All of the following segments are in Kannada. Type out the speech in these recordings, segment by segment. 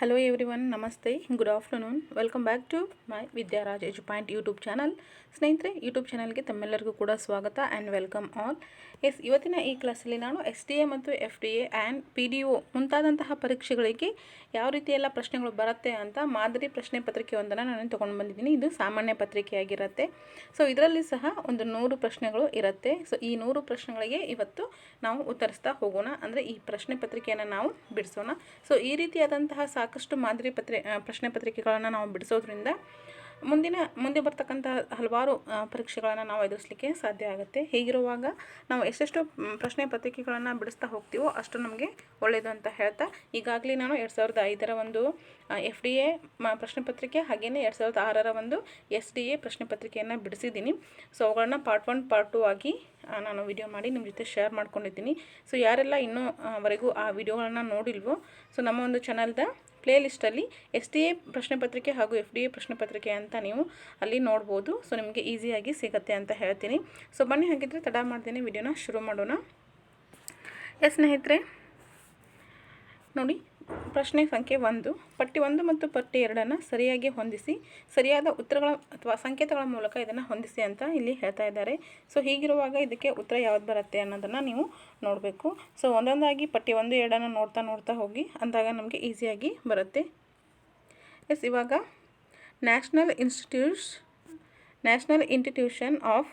Hello everyone, Namaste, good afternoon, welcome back to my Vidyaraj Edu Point YouTube channel. ಸ್ನೇಹಿತರೆ, ಯೂಟ್ಯೂಬ್ ಚಾನಲ್ಗೆ ತಮ್ಮೆಲ್ಲರಿಗೂ ಕೂಡ ಸ್ವಾಗತ ಆ್ಯಂಡ್ ವೆಲ್ಕಮ್ ಆಲ್. ಇವತ್ತಿನ ಈ ಕ್ಲಾಸಲ್ಲಿ ನಾನು SDA ಮತ್ತು FDA ಆ್ಯಂಡ್ PDO ಮುಂತಾದಂತಹ ಪರೀಕ್ಷೆಗಳಿಗೆ ಯಾವ ರೀತಿಯೆಲ್ಲ ಪ್ರಶ್ನೆಗಳು ಬರುತ್ತೆ ಅಂತ ಮಾದರಿ ಪ್ರಶ್ನೆ ಪತ್ರಿಕೆಯೊಂದನ್ನು ನಾನು ತೊಗೊಂಡು ಬಂದಿದ್ದೀನಿ. ಇದು ಸಾಮಾನ್ಯ ಪತ್ರಿಕೆಯಾಗಿರುತ್ತೆ. ಸೊ ಇದರಲ್ಲಿ ಸಹ ಒಂದು 100 ಪ್ರಶ್ನೆಗಳು ಇರುತ್ತೆ. ಸೊ ಈ 100 ಪ್ರಶ್ನೆಗಳಿಗೆ ಇವತ್ತು ನಾವು ಉತ್ತರಿಸ್ತಾ ಹೋಗೋಣ, ಅಂದರೆ ಈ ಪ್ರಶ್ನೆ ಪತ್ರಿಕೆಯನ್ನು ನಾವು ಬಿಡಿಸೋಣ. ಸೊ ಈ ರೀತಿಯಾದಂತಹ ಸಾಕಷ್ಟು ಮಾದರಿ ಪ್ರಶ್ನೆ ಪತ್ರಿಕೆಗಳನ್ನು ನಾವು ಬಿಡಿಸೋದ್ರಿಂದ ಮುಂದೆ ಬರ್ತಕ್ಕಂಥ ಹಲವಾರು ಪರೀಕ್ಷೆಗಳನ್ನು ನಾವು ಎದುರಿಸಲಿಕ್ಕೆ ಸಾಧ್ಯ ಆಗುತ್ತೆ. ಹೀಗಿರುವಾಗ ನಾವು ಎಷ್ಟೆಷ್ಟು ಪ್ರಶ್ನೆ ಪತ್ರಿಕೆಗಳನ್ನು ಬಿಡಿಸ್ತಾ ಹೋಗ್ತೀವೋ ಅಷ್ಟು ನಮಗೆ ಒಳ್ಳೆಯದು ಅಂತ ಹೇಳ್ತಾ, ಈಗಾಗಲೇ ನಾನು 2005ರ ಒಂದು FDA ಪ್ರಶ್ನೆ ಪತ್ರಿಕೆ ಹಾಗೆಯೇ 2006ರ ಒಂದು SDA ಪ್ರಶ್ನೆ ಪತ್ರಿಕೆಯನ್ನು ಬಿಡಿಸಿದ್ದೀನಿ. ಸೊ ಅವುಗಳನ್ನ ಪಾರ್ಟ್ 1 ಪಾರ್ಟ್ 2 ಆಗಿ ನಾನು ವಿಡಿಯೋ ಮಾಡಿ ನಿಮ್ಮ ಜೊತೆ ಶೇರ್ ಮಾಡ್ಕೊಂಡಿದ್ದೀನಿ. ಸೊ ಯಾರೆಲ್ಲ ಇನ್ನೂ ವರೆಗೂ ಆ ವಿಡಿಯೋಗಳನ್ನು ನೋಡಿಲ್ವೋ, ಸೊ ನಮ್ಮ ಒಂದು ಚಾನಲ್ದ ಪ್ಲೇ ಲಿಸ್ಟಲ್ಲಿ SDA ಪ್ರಶ್ನೆ ಪತ್ರಿಕೆ ಹಾಗೂ FDA ಪ್ರಶ್ನೆ ಪತ್ರಿಕೆ ಅಂತ ನೀವು ಅಲ್ಲಿ ನೋಡ್ಬೋದು. ಸೊ ನಿಮಗೆ ಈಸಿಯಾಗಿ ಸಿಗುತ್ತೆ ಅಂತ ಹೇಳ್ತೀನಿ. ಸೊ ಬನ್ನಿ, ಹಾಗಿದ್ರೆ ತಡ ಮಾಡ್ತೀನಿ, ವಿಡಿಯೋನ ಶುರು ಮಾಡೋಣ. ಸ್ನೇಹಿತರೆ ನೋಡಿ, ಪ್ರಶ್ನೆ ಸಂಖ್ಯೆ 1, ಪಟ್ಟಿ 1 ಮತ್ತು ಪಟ್ಟಿ 2 ಸರಿಯಾಗಿ ಹೊಂದಿಸಿ, ಸರಿಯಾದ ಉತ್ತರಗಳ ಅಥವಾ ಸಂಕೇತಗಳ ಮೂಲಕ ಇದನ್ನು ಹೊಂದಿಸಿ ಅಂತ ಇಲ್ಲಿ ಹೇಳ್ತಾ ಇದ್ದಾರೆ. ಸೊ ಹೀಗಿರುವಾಗ ಇದಕ್ಕೆ ಉತ್ತರ ಯಾವ್ದು ಬರುತ್ತೆ ಅನ್ನೋದನ್ನು ನೀವು ನೋಡಬೇಕು. ಸೊ ಒಂದೊಂದಾಗಿ ಪಟ್ಟಿ 1, 2 ನೋಡ್ತಾ ಹೋಗಿ, ಅಂದಾಗ ನಮಗೆ ಈಸಿಯಾಗಿ ಬರುತ್ತೆ. ಇವಾಗ ನ್ಯಾಷನಲ್ ಇನ್ಸ್ಟಿಟ್ಯೂಷನ್ ಆಫ್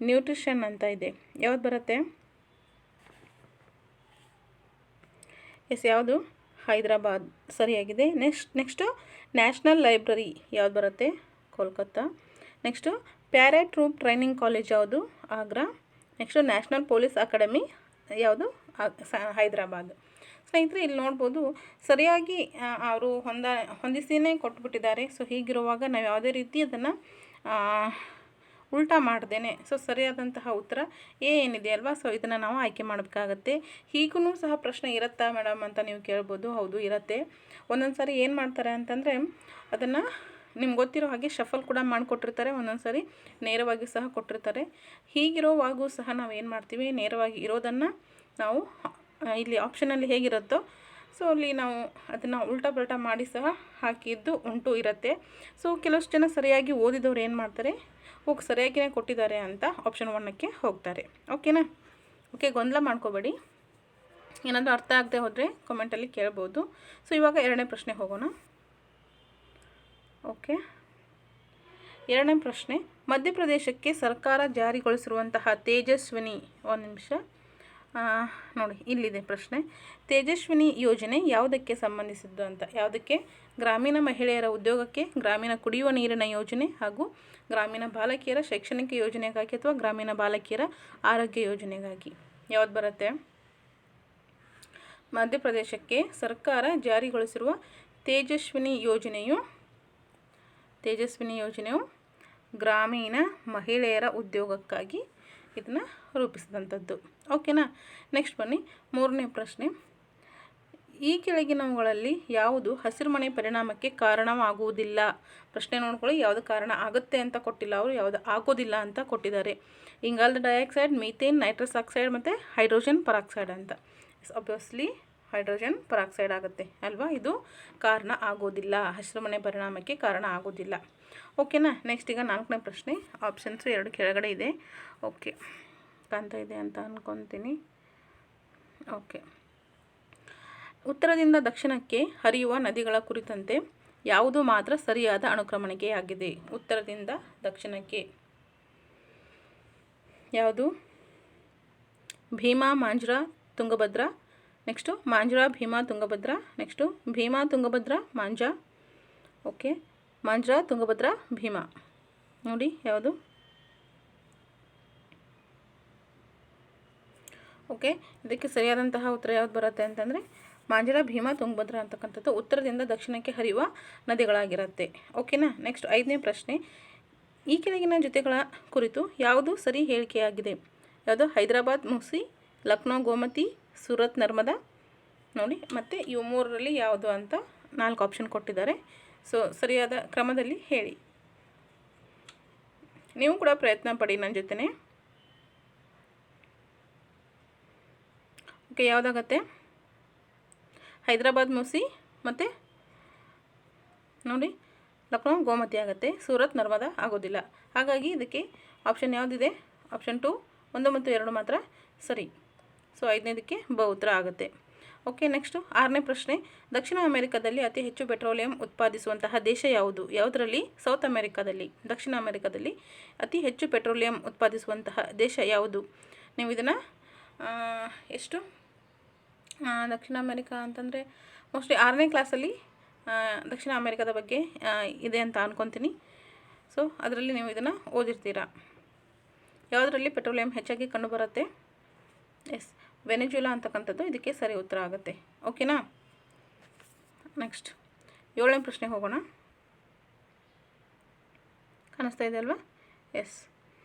ನ್ಯೂಟ್ರಿಷನ್ ಅಂತ ಇದೆ, ಯಾವ್ದು ಬರುತ್ತೆ? ಯಾವುದು? ಹೈದರಾಬಾದ್ ಸರಿಯಾಗಿದೆ. ನೆಕ್ಸ್ಟು ನ್ಯಾಷನಲ್ ಲೈಬ್ರರಿ ಯಾವ್ದು ಬರುತ್ತೆ? Kolkata. Next para troop training college ಯಾವುದು? Agra. Next national police academy ಯಾವುದು? ಹೈದರಾಬಾದ್. ಸ್ನೇಹಿತರೆ, ಇಲ್ಲಿ ನೋಡ್ಬೋದು ಸರಿಯಾಗಿ ಅವರು ಹೊಂದಿಸಿನೇ ಕೊಟ್ಬಿಟ್ಟಿದ್ದಾರೆ. ಸೊ ಹೀಗಿರುವಾಗ ನಾವು ಯಾವುದೇ ರೀತಿ ಅದನ್ನು ಉಲ್ಟಾ ಮಾಡ್ದೇನೆ, ಸೊ ಸರಿಯಾದಂತಹ ಉತ್ತರ ಏನಿದೆ ಅಲ್ವಾ, ಸೊ ಇದನ್ನು ನಾವು ಆಯ್ಕೆ ಮಾಡಬೇಕಾಗತ್ತೆ. ಹೀಗೂ ಸಹ ಪ್ರಶ್ನೆ ಇರುತ್ತಾ ಮೇಡಮ್ ಅಂತ ನೀವು ಕೇಳ್ಬೋದು. ಹೌದು, ಇರುತ್ತೆ. ಒಂದೊಂದು ಸಾರಿ ಏನು ಮಾಡ್ತಾರೆ ಅಂತಂದರೆ, ಅದನ್ನು ನಿಮ್ಗೆ ಗೊತ್ತಿರೋ ಹಾಗೆ ಶಫಲ್ ಕೂಡ ಮಾಡಿಕೊಟ್ಟಿರ್ತಾರೆ, ಒಂದೊಂದು ಸಾರಿ ನೇರವಾಗಿ ಸಹ ಕೊಟ್ಟಿರ್ತಾರೆ. ಹೀಗಿರೋವಾಗೂ ಸಹ ನಾವು ಏನು ಮಾಡ್ತೀವಿ, ನೇರವಾಗಿ ಇರೋದನ್ನು ನಾವು ಇಲ್ಲಿ ಆಪ್ಷನಲ್ಲಿ ಹೇಗಿರುತ್ತೋ ಸೊ ಅಲ್ಲಿ ನಾವು ಅದನ್ನು ಉಲ್ಟಾ ಪಲ್ಟಾ ಮಾಡಿ ಸಹ ಹಾಕಿದ್ದು ಇರುತ್ತೆ. ಸೊ ಕೆಲವಷ್ಟು ಜನ ಸರಿಯಾಗಿ ಓದಿದವ್ರು ಏನು ಮಾಡ್ತಾರೆ, ಸರಿಯಾಗಿಯೇ ಕೊಟ್ಟಿದ್ದಾರೆ ಅಂತ ಆಪ್ಷನ್ 1ಕ್ಕೆ ಹೋಗ್ತಾರೆ. ಓಕೆನಾ? ಓಕೆ, ಗೊಂದಲ ಮಾಡ್ಕೋಬೇಡಿ. ಏನಾದರೂ ಅರ್ಥ ಆಗದೆ ಹೋದರೆ ಕಮೆಂಟಲ್ಲಿ ಕೇಳ್ಬೋದು. ಸೊ ಇವಾಗ 2ನೇ ಪ್ರಶ್ನೆ ಹೋಗೋಣ. ಓಕೆ, 2ನೇ ಪ್ರಶ್ನೆ, ಮಧ್ಯಪ್ರದೇಶಕ್ಕೆ ಸರ್ಕಾರ ಜಾರಿಗೊಳಿಸಿರುವಂತಹ ತೇಜಸ್ವಿನಿ, ಒಂದು ನಿಮಿಷ ನೋಡಿ, ಇಲ್ಲಿದೆ ಪ್ರಶ್ನೆ. ತೇಜಸ್ವಿನಿ ಯೋಜನೆ ಯಾವುದಕ್ಕೆ ಸಂಬಂಧಿಸಿದ್ದು ಅಂತ? ಯಾವುದಕ್ಕೆ? ಗ್ರಾಮೀಣ ಮಹಿಳೆಯರ ಉದ್ಯೋಗಕ್ಕೆ, ಗ್ರಾಮೀಣ ಕುಡಿಯುವ ನೀರಿನ ಯೋಜನೆ ಹಾಗೂ ಗ್ರಾಮೀಣ ಬಾಲಕಿಯರ ಶೈಕ್ಷಣಿಕ ಯೋಜನೆಗಾಗಿ ಅಥವಾ ಗ್ರಾಮೀಣ ಬಾಲಕಿಯರ ಆರೋಗ್ಯ ಯೋಜನೆಗಾಗಿ. ಯಾವ್ದು ಬರುತ್ತೆ? ಮಧ್ಯಪ್ರದೇಶಕ್ಕೆ ಸರ್ಕಾರ ಜಾರಿಗೊಳಿಸಿರುವ ತೇಜಸ್ವಿನಿ ಯೋಜನೆಯು ಗ್ರಾಮೀಣ ಮಹಿಳೆಯರ ಉದ್ಯೋಗಕ್ಕಾಗಿ ಇದನ್ನು ರೂಪಿಸಿದಂಥದ್ದು. ಓಕೆನಾ? ನೆಕ್ಸ್ಟ್ ಬನ್ನಿ, 3ನೇ ಪ್ರಶ್ನೆ. ಈ ಕೆಳಗಿನವುಗಳಲ್ಲಿ ಯಾವುದು ಹಸಿರುಮನೆ ಪರಿಣಾಮಕ್ಕೆ ಕಾರಣವಾಗುವುದಿಲ್ಲ? ಪ್ರಶ್ನೆ ನೋಡ್ಕೊಳ್ಳಿ, ಯಾವುದು ಕಾರಣ ಆಗುತ್ತೆ ಅಂತ ಕೊಟ್ಟಿಲ್ಲ ಅವರು, ಯಾವುದು ಆಗೋದಿಲ್ಲ ಅಂತ ಕೊಟ್ಟಿದ್ದಾರೆ. ಇಂಗಾಲದ ಡೈಆಕ್ಸೈಡ್, ಮೀಥೇನ್, ನೈಟ್ರಸ್ ಆಕ್ಸೈಡ್ ಮತ್ತು ಹೈಡ್ರೋಜನ್ ಪರಾಕ್ಸೈಡ್ ಅಂತ. ಆಬ್ವಿಯಸ್ಲಿ ಹೈಡ್ರೋಜನ್ ಪರಾಕ್ಸೈಡ್ ಆಗುತ್ತೆ ಅಲ್ವಾ. ಇದು ಕಾರಣ ಆಗೋದಿಲ್ಲ, ಹಸಿರುಮನೆ ಪರಿಣಾಮಕ್ಕೆ ಕಾರಣ ಆಗೋದಿಲ್ಲ. ಓಕೆನಾ? ನೆಕ್ಸ್ಟ್ ಈಗ 4ನೇ ಪ್ರಶ್ನೆ. ಆಪ್ಷನ್ಸು 2 ಕೆಳಗಡೆ ಇದೆ. ಓಕೆ, ಕಾಣ್ತಾ ಇದೆ ಅಂತ ಅಂದ್ಕೊತೀನಿ. ಓಕೆ, ಉತ್ತರದಿಂದ ದಕ್ಷಿಣಕ್ಕೆ ಹರಿಯುವ ನದಿಗಳ ಕುರಿತಂತೆ ಯಾವುದು ಮಾತ್ರ ಸರಿಯಾದ ಅನುಕ್ರಮಣಿಕೆಯಾಗಿದೆ? ಉತ್ತರದಿಂದ ದಕ್ಷಿಣಕ್ಕೆ ಯಾವುದು? Bhima, Manjra, Tungabhadra. Next Manjra, Bhima, Tungabhadra. Next Bhima, Tungabhadra, Manjra. Okay, Manjra, Tungabhadra, Bhima. ನೋಡಿ ಯಾವುದು? ಓಕೆ, ಇದಕ್ಕೆ ಸರಿಯಾದಂತಹ ಉತ್ತರ ಯಾವ್ದು ಬರುತ್ತೆ ಅಂತಂದರೆ ಮಾಂಜ್ರಾ, ಭೀಮಾ, ತುಂಗಭದ್ರಾ ಅಂತಕ್ಕಂಥದ್ದು ಉತ್ತರದಿಂದ ದಕ್ಷಿಣಕ್ಕೆ ಹರಿಯುವ ನದಿಗಳಾಗಿರುತ್ತೆ. ಓಕೆನಾ? ನೆಕ್ಸ್ಟ್ 5ನೇ ಪ್ರಶ್ನೆ. ಈ ಕೆಳಗಿನ ಜೊತೆಗಳ ಕುರಿತು ಯಾವುದು ಸರಿ ಹೇಳಿಕೆಯಾಗಿದೆ? ಯಾವುದು? ಹೈದರಾಬಾದ್ ಮೂಸಿ, ಲಕ್ನೋ ಗೋಮತಿ, ಸೂರತ್ ನರ್ಮದಾ. ನೋಡಿ, ಮತ್ತು ಇವು 3ರಲ್ಲಿ ಯಾವುದು ಅಂತ 4 ಆಪ್ಷನ್ ಕೊಟ್ಟಿದ್ದಾರೆ. ಸೊ ಸರಿಯಾದ ಕ್ರಮದಲ್ಲಿ ಹೇಳಿ. ನೀವು ಕೂಡ ಪ್ರಯತ್ನ ಪಡಿ ನನ್ನ ಜೊತೆನೇ. ಓಕೆ, ಯಾವುದಾಗತ್ತೆ? ಹೈದರಾಬಾದ್ ಮೂಸಿ ಮತ್ತು ನೋಡಿ, ಲಕ್ನೋ ಗೋಮತಿ ಆಗುತ್ತೆ, ಸೂರತ್ ನರ್ಮದಾ ಆಗೋದಿಲ್ಲ. ಹಾಗಾಗಿ ಇದಕ್ಕೆ ಆಪ್ಷನ್ ಯಾವುದಿದೆ? ಆಪ್ಷನ್ 2 1 ಮತ್ತು 2 ಮಾತ್ರ ಸರಿ. ಸೊ 5ನೇದಕ್ಕೆ ಉತ್ತರ ಆಗುತ್ತೆ. ಓಕೆ, ನೆಕ್ಸ್ಟು 6ನೇ ಪ್ರಶ್ನೆ. ದಕ್ಷಿಣ ಅಮೆರಿಕಾದಲ್ಲಿ ಅತಿ ಹೆಚ್ಚು ಪೆಟ್ರೋಲಿಯಂ ಉತ್ಪಾದಿಸುವಂತಹ ದೇಶ ಯಾವುದು? ಯಾವುದರಲ್ಲಿ? ಸೌತ್ ಅಮೆರಿಕಾದಲ್ಲಿ, ದಕ್ಷಿಣ ಅಮೆರಿಕಾದಲ್ಲಿ ಅತಿ ಹೆಚ್ಚು ಪೆಟ್ರೋಲಿಯಂ ಉತ್ಪಾದಿಸುವಂತಹ ದೇಶ ಯಾವುದು? ನೀವು ಇದನ್ನು ಎಷ್ಟು ದಕ್ಷಿಣ ಅಮೆರಿಕಾ ಅಂತಂದರೆ ಮೋಸ್ಟ್ಲಿ 6ನೇ ಕ್ಲಾಸಲ್ಲಿ ದಕ್ಷಿಣ ಅಮೆರಿಕದ ಬಗ್ಗೆ ಇದೆ ಅಂತ ಅಂದ್ಕೊತೀನಿ. ಸೊ ಅದರಲ್ಲಿ ನೀವು ಇದನ್ನು ಓದಿರ್ತೀರಾ. ಯಾವುದರಲ್ಲಿ ಪೆಟ್ರೋಲಿಯಂ ಹೆಚ್ಚಾಗಿ ಕಂಡುಬರುತ್ತೆ? ಎಸ್, ವೆನೆಜುಲಾ ಅಂತಕ್ಕಂಥದ್ದು ಇದಕ್ಕೆ ಸರಿ ಉತ್ತರ ಆಗುತ್ತೆ. ಓಕೆನಾ? ನೆಕ್ಸ್ಟ್ 7ನೇ ಪ್ರಶ್ನೆಗೆ ಹೋಗೋಣ. ಕಾಣಿಸ್ತಾ ಇದೆ ಅಲ್ವಾ? ಎಸ್,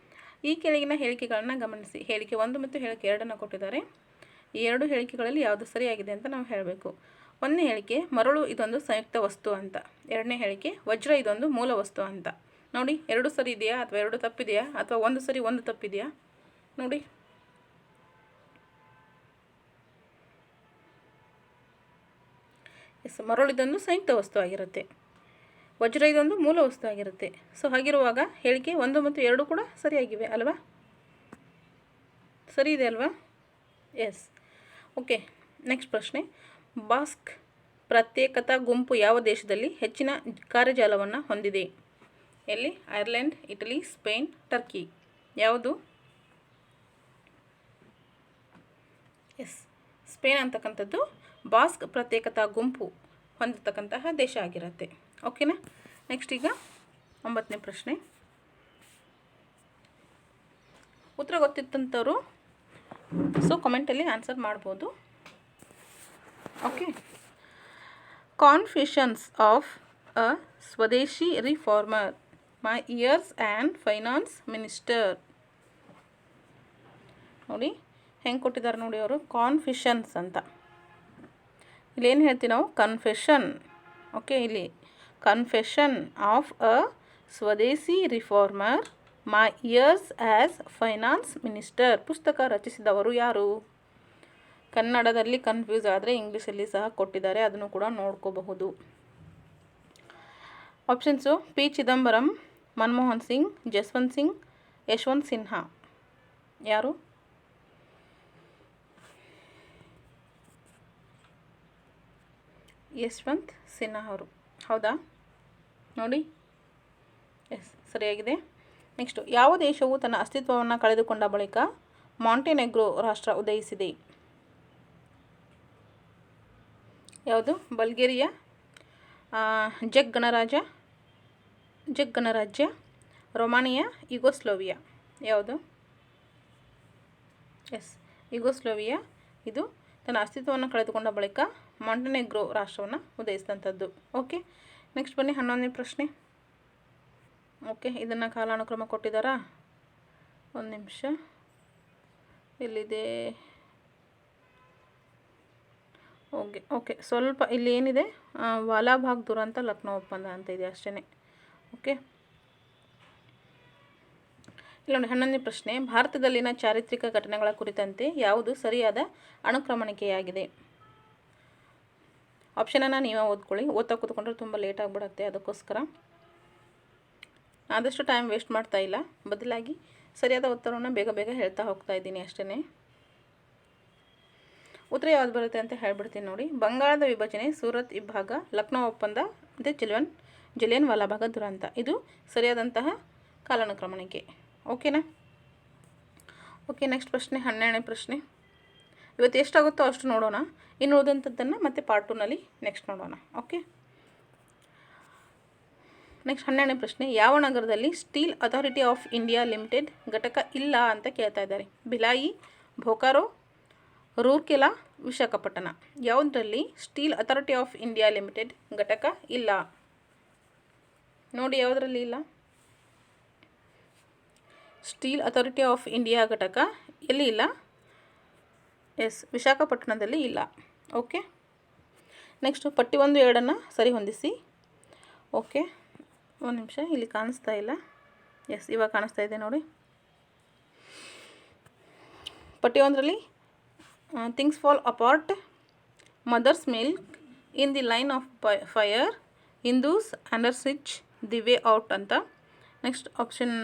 ಈ ಕೆಳಗಿನ ಹೇಳಿಕೆಗಳನ್ನು ಗಮನಿಸಿ. ಹೇಳಿಕೆ 1 ಮತ್ತು ಹೇಳಿಕೆ 2 ಕೊಟ್ಟಿದ್ದಾರೆ. ಈ 2 ಹೇಳಿಕೆಗಳಲ್ಲಿ ಯಾವುದು ಸರಿಯಾಗಿದೆ ಅಂತ ನಾವು ಹೇಳಬೇಕು. 1ನೇ ಹೇಳಿಕೆ, ಮರಳು ಇದೊಂದು ಸಂಯುಕ್ತ ವಸ್ತು ಅಂತ. 2ನೇ ಹೇಳಿಕೆ, ವಜ್ರ ಇದೊಂದು ಮೂಲ ವಸ್ತು ಅಂತ. ನೋಡಿ, 2 ಸರಿ ಇದೆಯಾ ಅಥವಾ 2 ತಪ್ಪಿದೆಯಾ ಅಥವಾ 1 ಸರಿ 1 ತಪ್ಪಿದೆಯಾ? ನೋಡಿ, ಎಸ್, ಮರಳು ಇದೊಂದು ಸಂಯುಕ್ತ ವಸ್ತು ಆಗಿರುತ್ತೆ, ವಜ್ರ ಇದೊಂದು ಮೂಲ ವಸ್ತು ಆಗಿರುತ್ತೆ. ಸೊ ಹಾಗಿರುವಾಗ ಹೇಳಿಕೆ 1 ಮತ್ತು 2 ಕೂಡ ಸರಿಯಾಗಿವೆ ಅಲ್ವಾ? ಸರಿ ಇದೆ ಅಲ್ವಾ? ಎಸ್. ಓಕೆ, ನೆಕ್ಸ್ಟ್ ಪ್ರಶ್ನೆ. ಬಾಸ್ಕ್ ಪ್ರತ್ಯೇಕತಾ ಗುಂಪು ಯಾವ ದೇಶದಲ್ಲಿ ಹೆಚ್ಚಿನ ಕಾರ್ಯಜಾಲವನ್ನು ಹೊಂದಿದೆ? ಎಲ್ಲಿ? Ireland, Italy, Spain, Turkey. ಯಾವುದು? ಎಸ್, ಸ್ಪೇನ್ ಅಂತಕ್ಕಂಥದ್ದು ಬಾಸ್ಕ್ ಪ್ರತ್ಯೇಕತಾ ಗುಂಪು ಹೊಂದಿರತಕ್ಕಂತಹ ದೇಶ ಆಗಿರುತ್ತೆ. ಓಕೆನಾ? ನೆಕ್ಸ್ಟ್ ಈಗ 9ನೇ ಪ್ರಶ್ನೆ. ಉತ್ತರ ಗೊತ್ತಿತ್ತಂಥವ್ರು ಸೊ ಕಮೆಂಟಲ್ಲಿ ಆನ್ಸರ್ ಮಾಡ್ಬೋದು. ಓಕೆ. ಕಾನ್ಫೆಷನ್ಸ್ ಆಫ್ ಅ ಸ್ವದೇಶಿ reformer, my years and finance minister. ನೋಡಿ ಹೆಂಗೆ ಕೊಟ್ಟಿದ್ದಾರೆ ನೋಡಿ ಅವರು, ಕಾನ್ಫೆಷನ್ಸ್ ಅಂತ. ಇಲ್ಲೇನು ಹೇಳ್ತೀವಿ ನಾವು? ಕನ್ಫೆಷನ್. ಓಕೆ, ಇಲ್ಲಿ ಕನ್ಫೆಷನ್ ಆಫ್ ಅ ಸ್ವದೇಶಿ ರಿಫಾರ್ಮರ್, ಮೈ ಇಯರ್ಸ್ ಆ್ಯಸ್ ಫೈನಾನ್ಸ್ ಮಿನಿಸ್ಟರ್. ಪುಸ್ತಕ ರಚಿಸಿದವರು ಯಾರು? ಕನ್ನಡದಲ್ಲಿ ಕನ್ಫ್ಯೂಸ್ ಆದರೆ ಇಂಗ್ಲೀಷಲ್ಲಿ ಸಹ ಕೊಟ್ಟಿದ್ದಾರೆ, ಅದನ್ನು ಕೂಡ ನೋಡ್ಕೋಬಹುದು. Options: P Chidambaram, Manmohan Singh, Jaswant Singh, Yashwant Sinha. ಯಾರು? ಯಶವಂತ್ ಸಿನ್ಹಾ ಅವರು. ಹೌದಾ? ನೋಡಿ, ಎಸ್ ಸರಿಯಾಗಿದೆ. ನೆಕ್ಸ್ಟು, ಯಾವ ದೇಶವು ತನ್ನ ಅಸ್ತಿತ್ವವನ್ನು ಕಳೆದುಕೊಂಡ ಬಳಿಕ ಮಾಂಟೆನೆಗ್ರೋ ರಾಷ್ಟ್ರ ಉದಯಿಸಿದೆ? ಯಾವುದು? ಬಲ್ಗೇರಿಯಾ, ಜೆಕ್ ಗಣರಾಜ್ಯ, ರೊಮಾನಿಯಾ, ಯುಗೋಸ್ಲೋವಿಯಾ. ಯಾವುದು? S, Yugoslavia. ಇದು ತನ್ನ ಅಸ್ತಿತ್ವವನ್ನು ಕಳೆದುಕೊಂಡ ಬಳಿಕ ಮಾಂಟೆನೆಗ್ರೋ ರಾಷ್ಟ್ರವನ್ನು ಉದಯಿಸಿದಂಥದ್ದು. ಓಕೆ, ನೆಕ್ಸ್ಟ್ ಬನ್ನಿ 11ನೇ ಪ್ರಶ್ನೆ. ಓಕೆ, ಇದನ್ನು ಕಾಲಾನುಕ್ರಮ ಕೊಟ್ಟಿದ್ದಾರಾ? ಒಂದು ನಿಮಿಷ, ಎಲ್ಲಿದೆ? ಓಕೆ, ಸ್ವಲ್ಪ ಇಲ್ಲಿ ಏನಿದೆ, ವಾಲಾ ಭಾಗ್ ದುರಂತ ಲಕ್ನೋ ಒಪ್ಪಂದ ಅಂತ ಇದೆ ಅಷ್ಟೇ. ಓಕೆ, ಇಲ್ಲ ನೋಡಿ 11ನೇ ಪ್ರಶ್ನೆ. ಭಾರತದಲ್ಲಿನ ಚಾರಿತ್ರಿಕ ಘಟನೆಗಳ ಕುರಿತಂತೆ ಯಾವುದು ಸರಿಯಾದ ಅನುಕ್ರಮಣಿಕೆಯಾಗಿದೆ? ಆಪ್ಷನನ್ನು ನೀವೇ ಓದ್ಕೊಳ್ಳಿ, ಓದ್ತಾ ಕೂತ್ಕೊಂಡ್ರೆ ತುಂಬ ಲೇಟ್ ಆಗಿಬಿಡುತ್ತೆ. ಅದಕ್ಕೋಸ್ಕರ ಆದಷ್ಟು ಟೈಮ್ ವೇಸ್ಟ್ ಮಾಡ್ತಾ ಇಲ್ಲ, ಬದಲಾಗಿ ಸರಿಯಾದ ಉತ್ತರವನ್ನು ಬೇಗ ಬೇಗ ಹೇಳ್ತಾ ಹೋಗ್ತಾ ಇದ್ದೀನಿ ಅಷ್ಟೇ. ಉತ್ತರ ಯಾವ್ದು ಬರುತ್ತೆ ಅಂತ ಹೇಳ್ಬಿಡ್ತೀನಿ ನೋಡಿ. ಬಂಗಾಳದ ವಿಭಜನೆ, ಸೂರತ್ ಇಬ್ಬಾಗ, ಲಕ್ನೋ ಒಪ್ಪಂದ ಮತ್ತು ಜಲಿಯನ್ ವಾಲಾಬಾಗ್ ದುರಂತ. ಇದು ಸರಿಯಾದಂತಹ ಕಾಲಾನುಕ್ರಮಣಿಕೆ. ಓಕೆನಾ? ಓಕೆ, ನೆಕ್ಸ್ಟ್ ಪ್ರಶ್ನೆ 12ನೇ ಪ್ರಶ್ನೆ. ಇವತ್ತು ಎಷ್ಟಾಗುತ್ತೋ ಅಷ್ಟು ನೋಡೋಣ, ಇನ್ನು ಉಳಿದಂಥದ್ದನ್ನು ಮತ್ತೆ ಪಾರ್ಟ್ 2ನಲ್ಲಿ ನೆಕ್ಸ್ಟ್ ನೋಡೋಣ. ಓಕೆ, ನೆಕ್ಸ್ಟ್ 12ನೇ ಪ್ರಶ್ನೆ. ಯಾವ ನಗರದಲ್ಲಿ steel authority of India limited ಘಟಕ ಇಲ್ಲ ಅಂತ ಕೇಳ್ತಾ ಇದ್ದಾರೆ? ಭಿಲಾಯಿ, ಬೋಕಾರೋ, ರೂರ್ಕೆಲಾ, ವಿಶಾಖಪಟ್ಟಣ. ಯಾವುದರಲ್ಲಿ steel authority of India limited ಘಟಕ ಇಲ್ಲ? ನೋಡಿ, ಯಾವುದರಲ್ಲಿ ಇಲ್ಲ? ಸ್ಟೀಲ್ ಅಥಾರಿಟಿ ಆಫ್ ಇಂಡಿಯಾ ಘಟಕ ಎಲ್ಲಿ ಇಲ್ಲ? ಎಸ್, ವಿಶಾಖಪಟ್ಟಣದಲ್ಲಿ ಇಲ್ಲ. ಓಕೆ, ನೆಕ್ಸ್ಟು ಪಟ್ಟಿ 1, 2 ಸರಿ ಹೊಂದಿಸಿ. ಓಕೆ, ಒಂದು ನಿಮಿಷ, ಇಲ್ಲಿ ಕಾಣಿಸ್ತಾ ಇಲ್ಲ. ಎಸ್, ಇವಾಗ ಕಾಣಿಸ್ತಾ ಇದೆ ನೋಡಿ. ಪಟ್ಟಿ 1ರಲ್ಲಿ things fall apart, mother's milk, in the line of fire, Hindus under siege the way out ಅಂತ. ನೆಕ್ಸ್ಟ್ ಆಪ್ಷನ್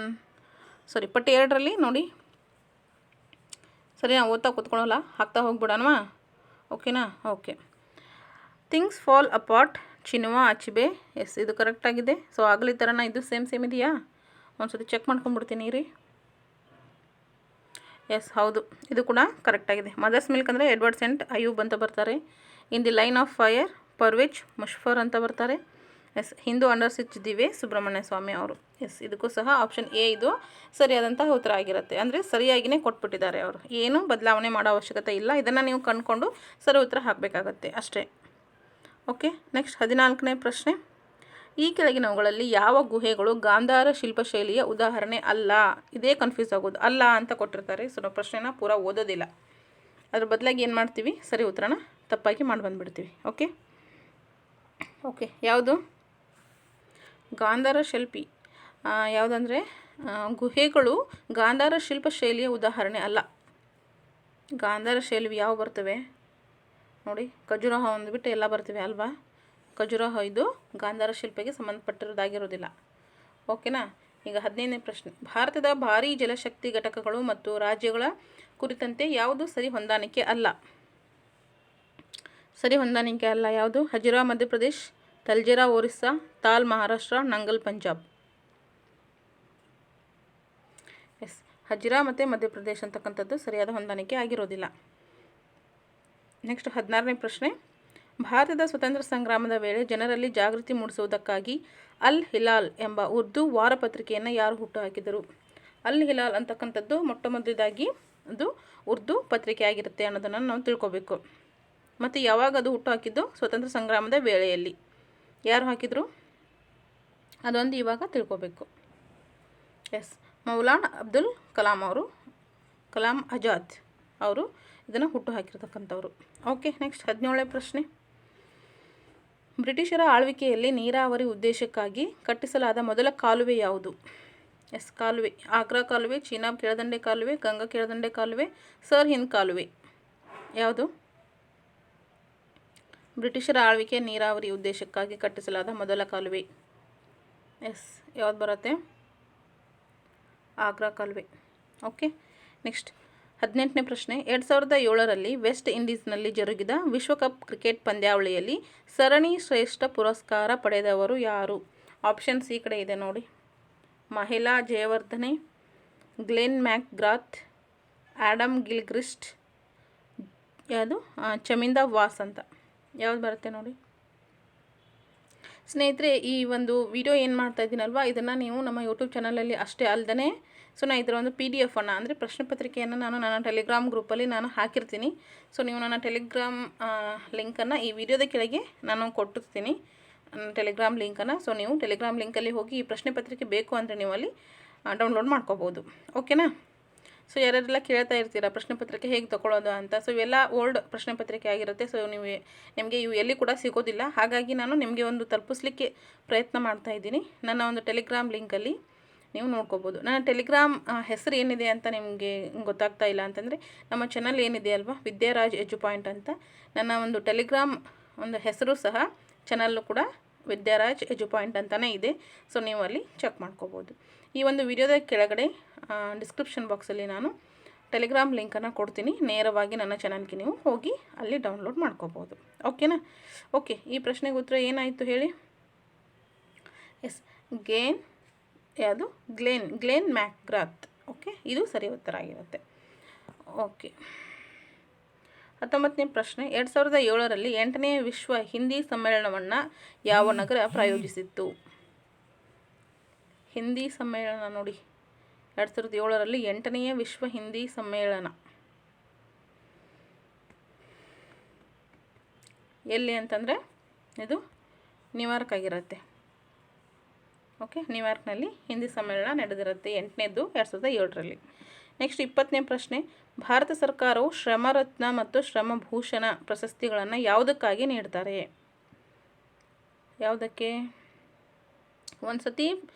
ಪಟ್ಟಿ 2ರಲ್ಲಿ ನೋಡಿ. ಸರಿ, ನಾವು ಓದ್ತಾ ಕೂತ್ಕೊಳ್ಳೋಲ್ಲ, ಹಾಕ್ತಾ ಹೋಗ್ಬಿಡೋಣವಾ? ಓಕೆನಾ? Okay. Things fall apart Chinua Achebe. Yes, ಇದು ಕರೆಕ್ಟಾಗಿದೆ. ಸೊ ಆಗಲಿ ಥರನ ಇದು ಸೇಮ್ ಇದೆಯಾ? ಒಂದ್ಸತಿ ಚೆಕ್ ಮಾಡ್ಕೊಂಡ್ಬಿಡ್ತೀನಿ ರೀ. ಎಸ್, ಹೌದು, ಇದು ಕೂಡ ಕರೆಕ್ಟಾಗಿದೆ. ಮದರ್ಸ್ ಮಿಲ್ಕ್ ಅಂದರೆ ಎಡ್ವರ್ಡ್ ಸೆಂಟ್ ಅಯೂಬ್ ಅಂತ ಬರ್ತಾರೆ. In the line of fire Pervez Musharraf ಅಂತ ಬರ್ತಾರೆ. ಎಸ್, ಹಿಂದೂ ಅಂಡರ್ ಸಿಚ್ ದಿವೆ ಸುಬ್ರಹ್ಮಣ್ಯ ಸ್ವಾಮಿ ಅವರು. ಎಸ್, ಇದಕ್ಕೂ ಸಹ ಆಪ್ಷನ್ ಎ ಇದು ಸರಿಯಾದಂತಹ ಉತ್ತರ ಆಗಿರುತ್ತೆ. ಅಂದರೆ ಸರಿಯಾಗಿಯೇ ಕೊಟ್ಬಿಟ್ಟಿದ್ದಾರೆ ಅವರು, ಏನು ಬದಲಾವಣೆ ಮಾಡೋ ಅವಶ್ಯಕತೆ ಇಲ್ಲ. ಇದನ್ನು ನೀವು ಕಂಡುಕೊಂಡು ಸರಿ ಉತ್ತರ ಹಾಕಬೇಕಾಗತ್ತೆ ಅಷ್ಟೇ. ಓಕೆ. ನೆಕ್ಸ್ಟ್ 14ನೇ ಪ್ರಶ್ನೆ. ಈ ಕೆಳಗಿನವುಗಳಲ್ಲಿ ಯಾವ ಗುಹೆಗಳು ಗಾಂಧಾರ ಶಿಲ್ಪಶೈಲಿಯ ಉದಾಹರಣೆ ಅಲ್ಲ? ಇದೇ ಕನ್ಫ್ಯೂಸ್ ಆಗೋದು, ಅಲ್ಲ ಅಂತ ಕೊಟ್ಟಿರ್ತಾರೆ. ಸೊ ನಾವು ಪ್ರಶ್ನೆನ ಪೂರ ಓದೋದಿಲ್ಲ, ಅದ್ರ ಬದಲಾಗಿ ಏನು ಮಾಡ್ತೀವಿ, ಸರಿ ಉತ್ತರನ ತಪ್ಪಾಗಿ ಮಾಡಿ ಬಂದುಬಿಡ್ತೀವಿ. ಓಕೆ. ಯಾವುದು ಗಾಂಧಾರ ಶಿಲ್ಪಿ ಯಾವುದಂದರೆ ಗುಹೆಗಳು ಗಾಂಧಾರ ಶಿಲ್ಪಶೈಲಿಯ ಉದಾಹರಣೆ ಅಲ್ಲ. ಗಾಂಧಾರ ಶೈಲಿ ಯಾವ ಬರ್ತವೆ ನೋಡಿ, ಖಜುರಾಹೋ ಅಂದ್ಬಿಟ್ಟು ಎಲ್ಲ ಬರ್ತಿವೆ ಅಲ್ವಾ? ಖಜುರಾಹೋ ಇದು ಗಾಂಧಾರ ಶಿಲ್ಪಿಗೆ ಸಂಬಂಧಪಟ್ಟಿರೋದಾಗಿರೋದಿಲ್ಲ. ಓಕೆನಾ? ಈಗ 15ನೇ ಪ್ರಶ್ನೆ. ಭಾರತದ ಭಾರೀ ಜಲಶಕ್ತಿ ಘಟಕಗಳು ಮತ್ತು ರಾಜ್ಯಗಳ ಕುರಿತಂತೆ ಯಾವುದು ಸರಿ ಹೊಂದಾಣಿಕೆ ಅಲ್ಲ? ಸರಿ ಹೊಂದಾಣಿಕೆ ಅಲ್ಲ ಯಾವುದು? ಹಜಿರಾ ಮಧ್ಯಪ್ರದೇಶ್, ತಲ್ಜೆರಾ ಒರಿಸ್ಸಾ, ತಾಲ್ ಮಹಾರಾಷ್ಟ್ರ, ನಂಗಲ್ ಪಂಜಾಬ್. ಎಸ್, ಹಜಿರಾ ಮತ್ತು ಮಧ್ಯಪ್ರದೇಶ್ ಅಂತಕ್ಕಂಥದ್ದು ಸರಿಯಾದ ಹೊಂದಾಣಿಕೆ ಆಗಿರೋದಿಲ್ಲ. ನೆಕ್ಸ್ಟ್ 16ನೇ ಪ್ರಶ್ನೆ. ಭಾರತದ ಸ್ವತಂತ್ರ ಸಂಗ್ರಾಮದ ವೇಳೆ ಜನರಲ್ಲಿ ಜಾಗೃತಿ ಮೂಡಿಸುವುದಕ್ಕಾಗಿ ಅಲ್ ಹಿಲಾಲ್ ಎಂಬ ಉರ್ದು ವಾರಪತ್ರಿಕೆಯನ್ನು ಯಾರು ಹುಟ್ಟುಹಾಕಿದರು? ಅಲ್ ಹಿಲಾಲ್ ಅಂತಕ್ಕಂಥದ್ದು ಮೊಟ್ಟಮೊದಲಾಗಿ ಅದು ಉರ್ದು ಪತ್ರಿಕೆ ಆಗಿರುತ್ತೆ ಅನ್ನೋದನ್ನು ನಾವು ತಿಳ್ಕೊಬೇಕು. ಮತ್ತು ಯಾವಾಗ ಅದು ಹುಟ್ಟುಹಾಕಿದ್ದು? ಸ್ವತಂತ್ರ ಸಂಗ್ರಾಮದ ವೇಳೆಯಲ್ಲಿ. ಯಾರು ಹಾಕಿದರು ಅದೊಂದು ಇವಾಗ ತಿಳ್ಕೊಬೇಕು. ಎಸ್, ಮೌಲಾನಾ ಅಬ್ದುಲ್ ಕಲಾಂ ಅವರು, ಕಲಾಂ ಆಜಾದ್ ಅವರು ಇದನ್ನು ಹುಟ್ಟು ಹಾಕಿರ್ತಕ್ಕಂಥವ್ರು. ಓಕೆ. ನೆಕ್ಸ್ಟ್ 17ನೇ ಪ್ರಶ್ನೆ. ಬ್ರಿಟಿಷರ ಆಳ್ವಿಕೆಯಲ್ಲಿ ನೀರಾವರಿ ಉದ್ದೇಶಕ್ಕಾಗಿ ಕಟ್ಟಿಸಲಾದ ಮೊದಲ ಕಾಲುವೆ ಯಾವುದು? ಎಸ್, ಕಾಲುವೆ ಆಗ್ರಾ ಕಾಲುವೆ, ಚೀನಾಬ್ ಕೆಳದಂಡೆ ಕಾಲುವೆ, ಗಂಗಾ ಕೆಳದಂಡೆ ಕಾಲುವೆ, ಸರ್ ಹಿಂದ್ ಕಾಲುವೆ. ಯಾವುದು ಬ್ರಿಟಿಷರ ಆಳ್ವಿಕೆ ನೀರಾವರಿ ಉದ್ದೇಶಕ್ಕಾಗಿ ಕಟ್ಟಿಸಲಾದ ಮೊದಲ ಕಾಲುವೆ? ಎಸ್, ಯಾವ್ದು ಬರುತ್ತೆ? ಆಗ್ರಾ ಕಾಲುವೆ. ಓಕೆ. ನೆಕ್ಸ್ಟ್ 18ನೇ ಪ್ರಶ್ನೆ. 2007ರಲ್ಲಿ ವೆಸ್ಟ್ ಇಂಡೀಸ್ನಲ್ಲಿ ಜರುಗಿದ ವಿಶ್ವಕಪ್ ಕ್ರಿಕೆಟ್ ಪಂದ್ಯಾವಳಿಯಲ್ಲಿ ಸರಣಿ ಶ್ರೇಷ್ಠ ಪುರಸ್ಕಾರ ಪಡೆದವರು ಯಾರು? ಆಪ್ಷನ್ ಸಿ ಕಡೆ ಇದೆ ನೋಡಿ. ಮಹಿಳಾ ಜಯವರ್ಧನೆ, ಗ್ಲೆನ್ ಮ್ಯಾಕ್ಗ್ರಾತ್, ಆ್ಯಡಮ್ ಗಿಲ್ಕ್ರಿಸ್ಟ್, ಯಾವುದು ಚಮಿಂದಾ ವಾಸ್ ಅಂತ. ಯಾವ್ದು ಬರುತ್ತೆ ನೋಡಿ ಸ್ನೇಹಿತರೆ. ಈ ಒಂದು ವಿಡಿಯೋ ಏನು ಮಾಡ್ತಾ ಇದ್ದೀನಲ್ವ, ಇದನ್ನು ನೀವು ನಮ್ಮ ಯೂಟ್ಯೂಬ್ ಚಾನಲಲ್ಲಿ ಅಷ್ಟೇ ಅಲ್ಲದೆ ನಾನು ಇದರ ಒಂದು PDF ಅನ್ನು ಅಂದರೆ ಪ್ರಶ್ನೆ ಪತ್ರಿಕೆಯನ್ನು ನಾನು ನನ್ನ ಟೆಲಿಗ್ರಾಮ್ ಗ್ರೂಪಲ್ಲಿ ನಾನು ಹಾಕಿರ್ತೀನಿ. ಸೊ ನೀವು ನನ್ನ ಟೆಲಿಗ್ರಾಮ್ ಲಿಂಕನ್ನು ಈ ವಿಡಿಯೋದ ಕೆಳಗೆ ನಾನು ಕೊಟ್ಟಿರ್ತೀನಿ, ನನ್ನ ಟೆಲಿಗ್ರಾಮ್ ಲಿಂಕನ್ನು. ಸೊ ನೀವು ಟೆಲಿಗ್ರಾಮ್ ಲಿಂಕಲ್ಲಿ ಹೋಗಿ ಈ ಪ್ರಶ್ನೆ ಪತ್ರಿಕೆ ಬೇಕು ಅಂದರೆ ನೀವು ಅಲ್ಲಿ ಡೌನ್ಲೋಡ್ ಮಾಡ್ಕೋಬೋದು. ಓಕೆನಾ? ಸೊ ಯಾರೆಲ್ಲ ಕೇಳ್ತಾ ಇರ್ತೀರಾ ಪ್ರಶ್ನೆ ಪತ್ರಿಕೆ ಹೇಗೆ ತೊಗೊಳ್ಳೋದು ಅಂತ. ಸೊ ಇವೆಲ್ಲ ಓಲ್ಡ್ ಪ್ರಶ್ನೆ ಪತ್ರಿಕೆ ಆಗಿರುತ್ತೆ. ಸೊ ನಿಮಗೆ ಇವು ಎಲ್ಲಿ ಕೂಡ ಸಿಗೋದಿಲ್ಲ. ಹಾಗಾಗಿ ನಾನು ನಿಮಗೆ ಒಂದು ತಲುಪಿಸ್ಲಿಕ್ಕೆ ಪ್ರಯತ್ನ ಮಾಡ್ತಾಯಿದ್ದೀನಿ. ನನ್ನ ಒಂದು ಟೆಲಿಗ್ರಾಮ್ ಲಿಂಕಲ್ಲಿ ನೀವು ನೋಡ್ಕೋಬೋದು. ನನ್ನ ಟೆಲಿಗ್ರಾಮ್ ಹೆಸರು ಏನಿದೆ ಅಂತ ನಿಮಗೆ ಗೊತ್ತಾಗ್ತಾ ಇಲ್ಲ ಅಂತಂದರೆ, ನಮ್ಮ ಚಾನಲ್ ಏನಿದೆ ಅಲ್ವಾ, ವಿದ್ಯಾರಾಜ್ ಎಜು ಪಾಯಿಂಟ್ ಅಂತ, ನನ್ನ ಒಂದು ಟೆಲಿಗ್ರಾಮ್ ಒಂದು ಹೆಸರು ಸಹ ಚಾನಲ್ಲು ಕೂಡ ವಿದ್ಯಾರಾಜ್ ಎಜು ಪಾಯಿಂಟ್ ಅಂತಲೇ ಇದೆ. ಸೊ ನೀವು ಅಲ್ಲಿ ಚೆಕ್ ಮಾಡ್ಕೋಬೋದು. ಈ ಒಂದು ವಿಡಿಯೋದ ಕೆಳಗಡೆ ಡಿಸ್ಕ್ರಿಪ್ಷನ್ ಬಾಕ್ಸಲ್ಲಿ ನಾನು ಟೆಲಿಗ್ರಾಮ್ ಲಿಂಕನ್ನು ಕೊಡ್ತೀನಿ. ನೇರವಾಗಿ ನನ್ನ ಚಾನಲ್ಗೆ ನೀವು ಹೋಗಿ ಅಲ್ಲಿ ಡೌನ್ಲೋಡ್ ಮಾಡ್ಕೋಬೋದು. ಓಕೆನಾ? ಓಕೆ. ಈ ಪ್ರಶ್ನೆಗೆ ಉತ್ತರ ಏನಾಯಿತು ಹೇಳಿ? ಎಸ್, ಯಾವುದು ಗ್ಲೆನ್ ಮ್ಯಾಕ್ಗ್ರಾತ್. ಓಕೆ, ಇದು ಸರಿ ಉತ್ತರ ಆಗಿರುತ್ತೆ. ಓಕೆ. 19ನೇ ಪ್ರಶ್ನೆ. 2007ರಲ್ಲಿ 8ನೇ ವಿಶ್ವ ಹಿಂದಿ ಸಮ್ಮೇಳನವನ್ನು ಯಾವ ನಗರ ಪ್ರಾಯೋಜಿಸಿತ್ತು? ಹಿಂದಿ ಸಮ್ಮೇಳನ ನೋಡಿ, 2007ರಲ್ಲಿ 8ನೇ ವಿಶ್ವ ಹಿಂದಿ ಸಮ್ಮೇಳನ ಎಲ್ಲಿ ಅಂತಂದರೆ ಇದು ನ್ಯೂಯಾರ್ಕ್ ಆಗಿರುತ್ತೆ. ಓಕೆ, ನ್ಯೂಯಾರ್ಕ್ನಲ್ಲಿ ಹಿಂದಿ ಸಮ್ಮೇಳನ ನಡೆದಿರುತ್ತೆ 8ನೇದು 2007ರಲ್ಲಿ. ನೆಕ್ಸ್ಟ್ 20ನೇ ಪ್ರಶ್ನೆ. ಭಾರತ ಸರ್ಕಾರವು ಶ್ರಮರತ್ನ ಮತ್ತು ಶ್ರಮಭೂಷಣ ಪ್ರಶಸ್ತಿಗಳನ್ನು ಯಾವುದಕ್ಕಾಗಿ ನೀಡ್ತಾರೆ? ಯಾವುದಕ್ಕೆ? ಒಂದು ಸತಿ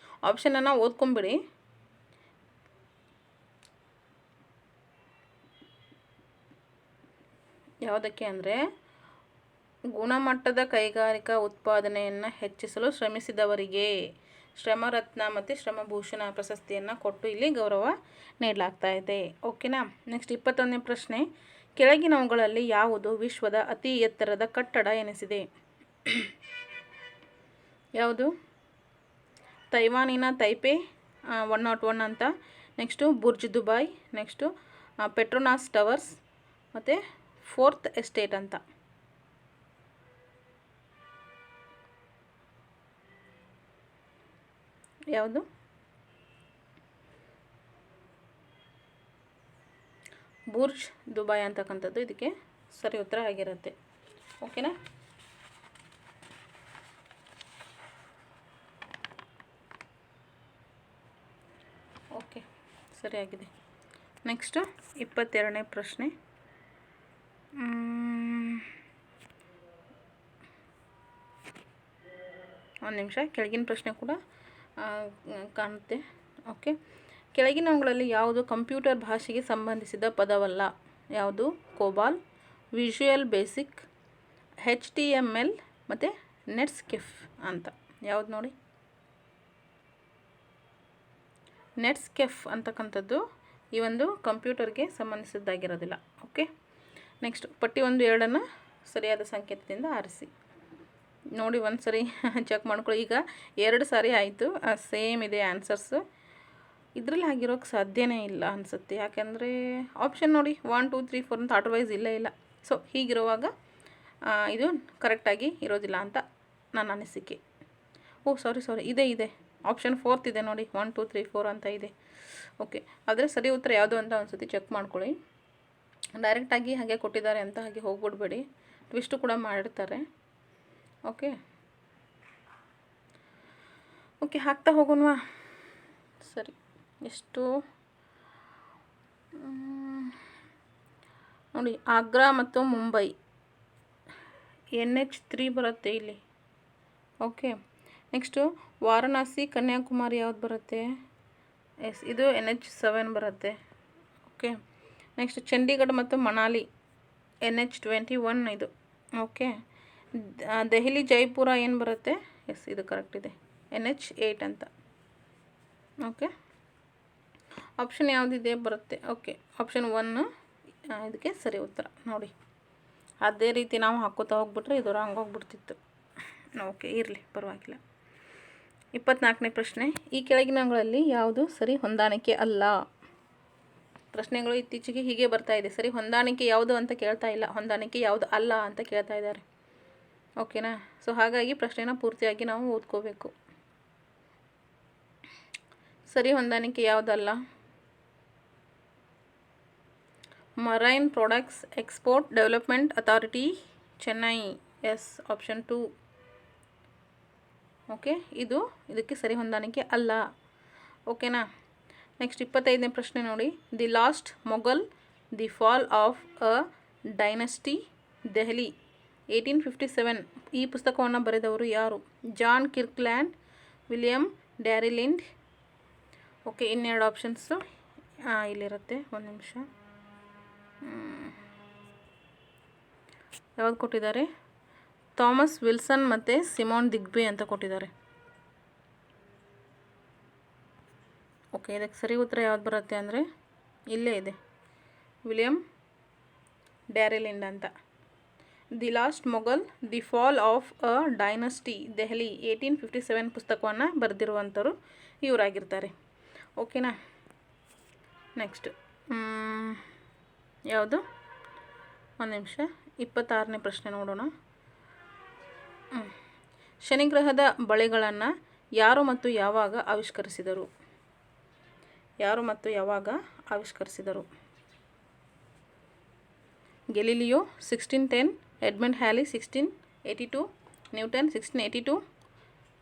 ಆಪ್ಷನನ್ನು ಓದ್ಕೊಂಬಿಡಿ. ಯಾವುದಕ್ಕೆ ಅಂದರೆ ಗುಣಮಟ್ಟದ ಕೈಗಾರಿಕಾ ಉತ್ಪಾದನೆಯನ್ನು ಹೆಚ್ಚಿಸಲು ಶ್ರಮಿಸಿದವರಿಗೆ ಶ್ರಮರತ್ನ ಮತ್ತು ಶ್ರಮಭೂಷಣ ಪ್ರಶಸ್ತಿಯನ್ನು ಕೊಟ್ಟು ಇಲ್ಲಿ ಗೌರವ ನೀಡಲಾಗ್ತಾ ಇದೆ. ಓಕೆನಾ. ನೆಕ್ಸ್ಟ್ 21ನೇ ಪ್ರಶ್ನೆ, ಕೆಳಗಿನವುಗಳಲ್ಲಿ ಯಾವುದು ವಿಶ್ವದ ಅತಿ ಎತ್ತರದ ಕಟ್ಟಡ ಎನಿಸಿದೆ? ಯಾವುದು? ತೈವಾನಿನ ತೈಪೆ 101 ಅಂತ, next Burj Dubai, next Petronas towers ಮತ್ತು 4th ಎಸ್ಟೇಟ್ ಅಂತ. ಯಾವುದು? ಬುರ್ಜ್ ದುಬೈ ಅಂತಕ್ಕಂಥದ್ದು ಇದಕ್ಕೆ ಸರಿ ಉತ್ತರ ಆಗಿರುತ್ತೆ. ಓಕೆನಾ. ಓಕೆ, ಸರಿಯಾಗಿದೆ. ನೆಕ್ಸ್ಟು 22ನೇ ಪ್ರಶ್ನೆ, ಒಂದು ನಿಮಿಷ, ಕೆಳಗಿನ ಪ್ರಶ್ನೆ ಕೂಡ ಕಾಣುತ್ತೆ. ಓಕೆ, ಕೆಳಗಿನವುಗಳಲ್ಲಿ ಯಾವುದು ಕಂಪ್ಯೂಟರ್ ಭಾಷೆಗೆ ಸಂಬಂಧಿಸಿದ ಪದವಲ್ಲ? ಯಾವುದು? ಕೋಬಾಲ್, ವಿಜುಯಲ್ ಬೇಸಿಕ್, HTML ಮತ್ತು ನೆಟ್ಸ್ಕೆಫ್ ಅಂತ. ಯಾವುದು ನೋಡಿ? ನೆಟ್ಸ್ಕೆಫ್ ಅಂತಕ್ಕಂಥದ್ದು ಈ ಒಂದು ಕಂಪ್ಯೂಟರ್ಗೆ ಸಂಬಂಧಿಸಿದ್ದಾಗಿರೋದಿಲ್ಲ. ಓಕೆ. ನೆಕ್ಸ್ಟ್ ಪಟ್ಟಿ 1, 2 ಸರಿಯಾದ ಸಂಕೇತದಿಂದ ಆರಿಸಿ. ನೋಡಿ, ಒಂದು ಸರಿ ಚೆಕ್ ಮಾಡ್ಕೊಳ್ಳಿ. ಈಗ 2 ಸಾರಿ ಆಯಿತು, ಸೇಮ್ ಇದೆ ಆನ್ಸರ್ಸು. ಇದರಲ್ಲಿ ಆಗಿರೋಕ್ಕೆ ಸಾಧ್ಯನೇ ಇಲ್ಲ ಅನಿಸುತ್ತೆ. ಯಾಕೆಂದರೆ ಆಪ್ಷನ್ ನೋಡಿ 1, 2, 3, 4 ಅಂತ ಆರ್ಡರ್ ವೈಸ್ ಇಲ್ಲೇ ಇಲ್ಲ. ಸೊ ಹೀಗಿರುವಾಗ ಇದು ಕರೆಕ್ಟಾಗಿ ಇರೋದಿಲ್ಲ ಅಂತ ನನ್ನ ಅನಿಸಿಕೆ. ಸಾರಿ ಇದೆ ಆಪ್ಷನ್ 4th ಇದೆ ನೋಡಿ, 1, 2, 3, 4 ಅಂತ ಇದೆ. ಓಕೆ, ಆದರೆ ಸರಿ ಉತ್ತರ ಯಾವುದು ಅಂತ ಒಂದು ಸತಿ ಚೆಕ್ ಮಾಡ್ಕೊಳ್ಳಿ. ಡೈರೆಕ್ಟಾಗಿ ಹಾಗೆ ಕೊಟ್ಟಿದ್ದಾರೆ ಅಂತ ಹಾಗೆ ಹೋಗ್ಬಿಡ್ಬೇಡಿ, ಟ್ವಿಸ್ಟು ಕೂಡ ಮಾಡಿರ್ತಾರೆ. ಓಕೆ, ಹಾಕ್ತಾ ಹೋಗೋಣವಾ? ಸರಿ, ಎಷ್ಟು ನೋಡಿ, ಆಗ್ರಾ ಮತ್ತು ಮುಂಬೈ NH3 ಬರುತ್ತೆ ಇಲ್ಲಿ. ಓಕೆ, ನೆಕ್ಸ್ಟು ವಾರಣಾಸಿ ಕನ್ಯಾಕುಮಾರಿ ಯಾವ್ದು ಬರುತ್ತೆ? ಇದು NH7 ಬರುತ್ತೆ. ಓಕೆ, ನೆಕ್ಸ್ಟ್ ಚಂಡೀಗಢ ಮತ್ತು ಮನಾಲಿ NH21 ಇದು. ಓಕೆ, ದೆಹಲಿ ಜೈಪುರ ಏನು ಬರುತ್ತೆ? ಇದು ಕರೆಕ್ಟ್ ಇದೆ, NH8 ಅಂತ. ಓಕೆ, ಆಪ್ಷನ್ ಯಾವುದಿದೆ ಬರುತ್ತೆ? ಓಕೆ, ಆಪ್ಷನ್ 1 ಇದಕ್ಕೆ ಸರಿ ಉತ್ತರ. ನೋಡಿ, ಅದೇ ರೀತಿ ನಾವು ಹಾಕೋತಾ ಹೋಗ್ಬಿಟ್ರೆ ಇದು ರಾಂಗ್ ಹೋಗ್ಬಿಡ್ತಿತ್ತು. ಓಕೆ, ಇರಲಿ, ಪರವಾಗಿಲ್ಲ. 24ನೇ ಪ್ರಶ್ನೆ, ಈ ಕೆಳಗಿನಗಳಲ್ಲಿ ಯಾವುದು ಸರಿ ಹೊಂದಾಣಿಕೆ ಅಲ್ಲ? ಪ್ರಶ್ನೆಗಳು ಇತ್ತೀಚೆಗೆ ಹೀಗೆ ಬರ್ತಾ ಇದೆ. ಸರಿ ಹೊಂದಾಣಿಕೆ ಯಾವುದು ಅಂತ ಕೇಳ್ತಾ ಇಲ್ಲ, ಹೊಂದಾಣಿಕೆ ಯಾವುದು ಅಲ್ಲ ಅಂತ ಕೇಳ್ತಾ ಇದ್ದಾರೆ. ಓಕೆನಾ. ಸೊ ಹಾಗಾಗಿ ಪ್ರಶ್ನೆನ ಪೂರ್ತಿಯಾಗಿ ನಾವು ಓದ್ಕೋಬೇಕು. ಸರಿ ಹೊಂದಾಣಿಕೆ ಯಾವುದಲ್ಲ? Marine products export development authority, Chennai. Yes, option 2. Okay, ಇದಕ್ಕೆ ಸರಿ ಹೊಂದಾಣಿಕೆ ಅಲ್ಲ. ಓಕೆನಾ. ನೆಕ್ಸ್ಟ್ 25ನೇ ಪ್ರಶ್ನೆ ನೋಡಿ, the last Mughal, the fall of a dynasty, Delhi 1857. ಈ ಪುಸ್ತಕವನ್ನು ಬರೆದವರು ಯಾರು? John Kirkland, William Dalrymple. Okay, ಇನ್ನೆರಡು ಆಪ್ಷನ್ಸು ಇಲ್ಲಿರುತ್ತೆ. ಒಂದು ನಿಮಿಷ, ಯಾವ್ದು ಕೊಟ್ಟಿದ್ದಾರೆ? ಥಾಮಸ್ ವಿಲ್ಸನ್ ಮತ್ತು ಸಿಮೋನ್ ದಿಗ್ಬೆ ಅಂತ ಕೊಟ್ಟಿದ್ದಾರೆ. ಓಕೆ, ಇದಕ್ಕೆ ಸರಿ ಉತ್ತರ ಯಾವ್ದು ಬರುತ್ತೆ ಅಂದರೆ ಇಲ್ಲೇ ಇದೆ, ವಿಲಿಯಂ ಡ್ಯಾರಿಲಿಂಡ್ ಅಂತ. The last Mughal, the fall of a dynasty, Delhi 1857 ಪುಸ್ತಕವನ್ನು ಬರೆದಿರುವಂಥವ್ರು ಇವರಾಗಿರ್ತಾರೆ. ಓಕೆನಾ. ನೆಕ್ಸ್ಟ್ ಯಾವುದು? ಒಂದು ನಿಮಿಷ, 26ನೇ ಪ್ರಶ್ನೆ ನೋಡೋಣ. ಶನಿಗ್ರಹದ ಬಳೆಗಳನ್ನು ಯಾರು ಮತ್ತು ಯಾವಾಗ ಆವಿಷ್ಕರಿಸಿದರು? ಯಾರು ಮತ್ತು ಯಾವಾಗ ಆವಿಷ್ಕರಿಸಿದರು? ಗೆಲಿಲಿಯೋ 1610, ಎಡ್ಮಂಡ್ ಹ್ಯಾಲಿ 1682, ನ್ಯೂಟನ್ 1682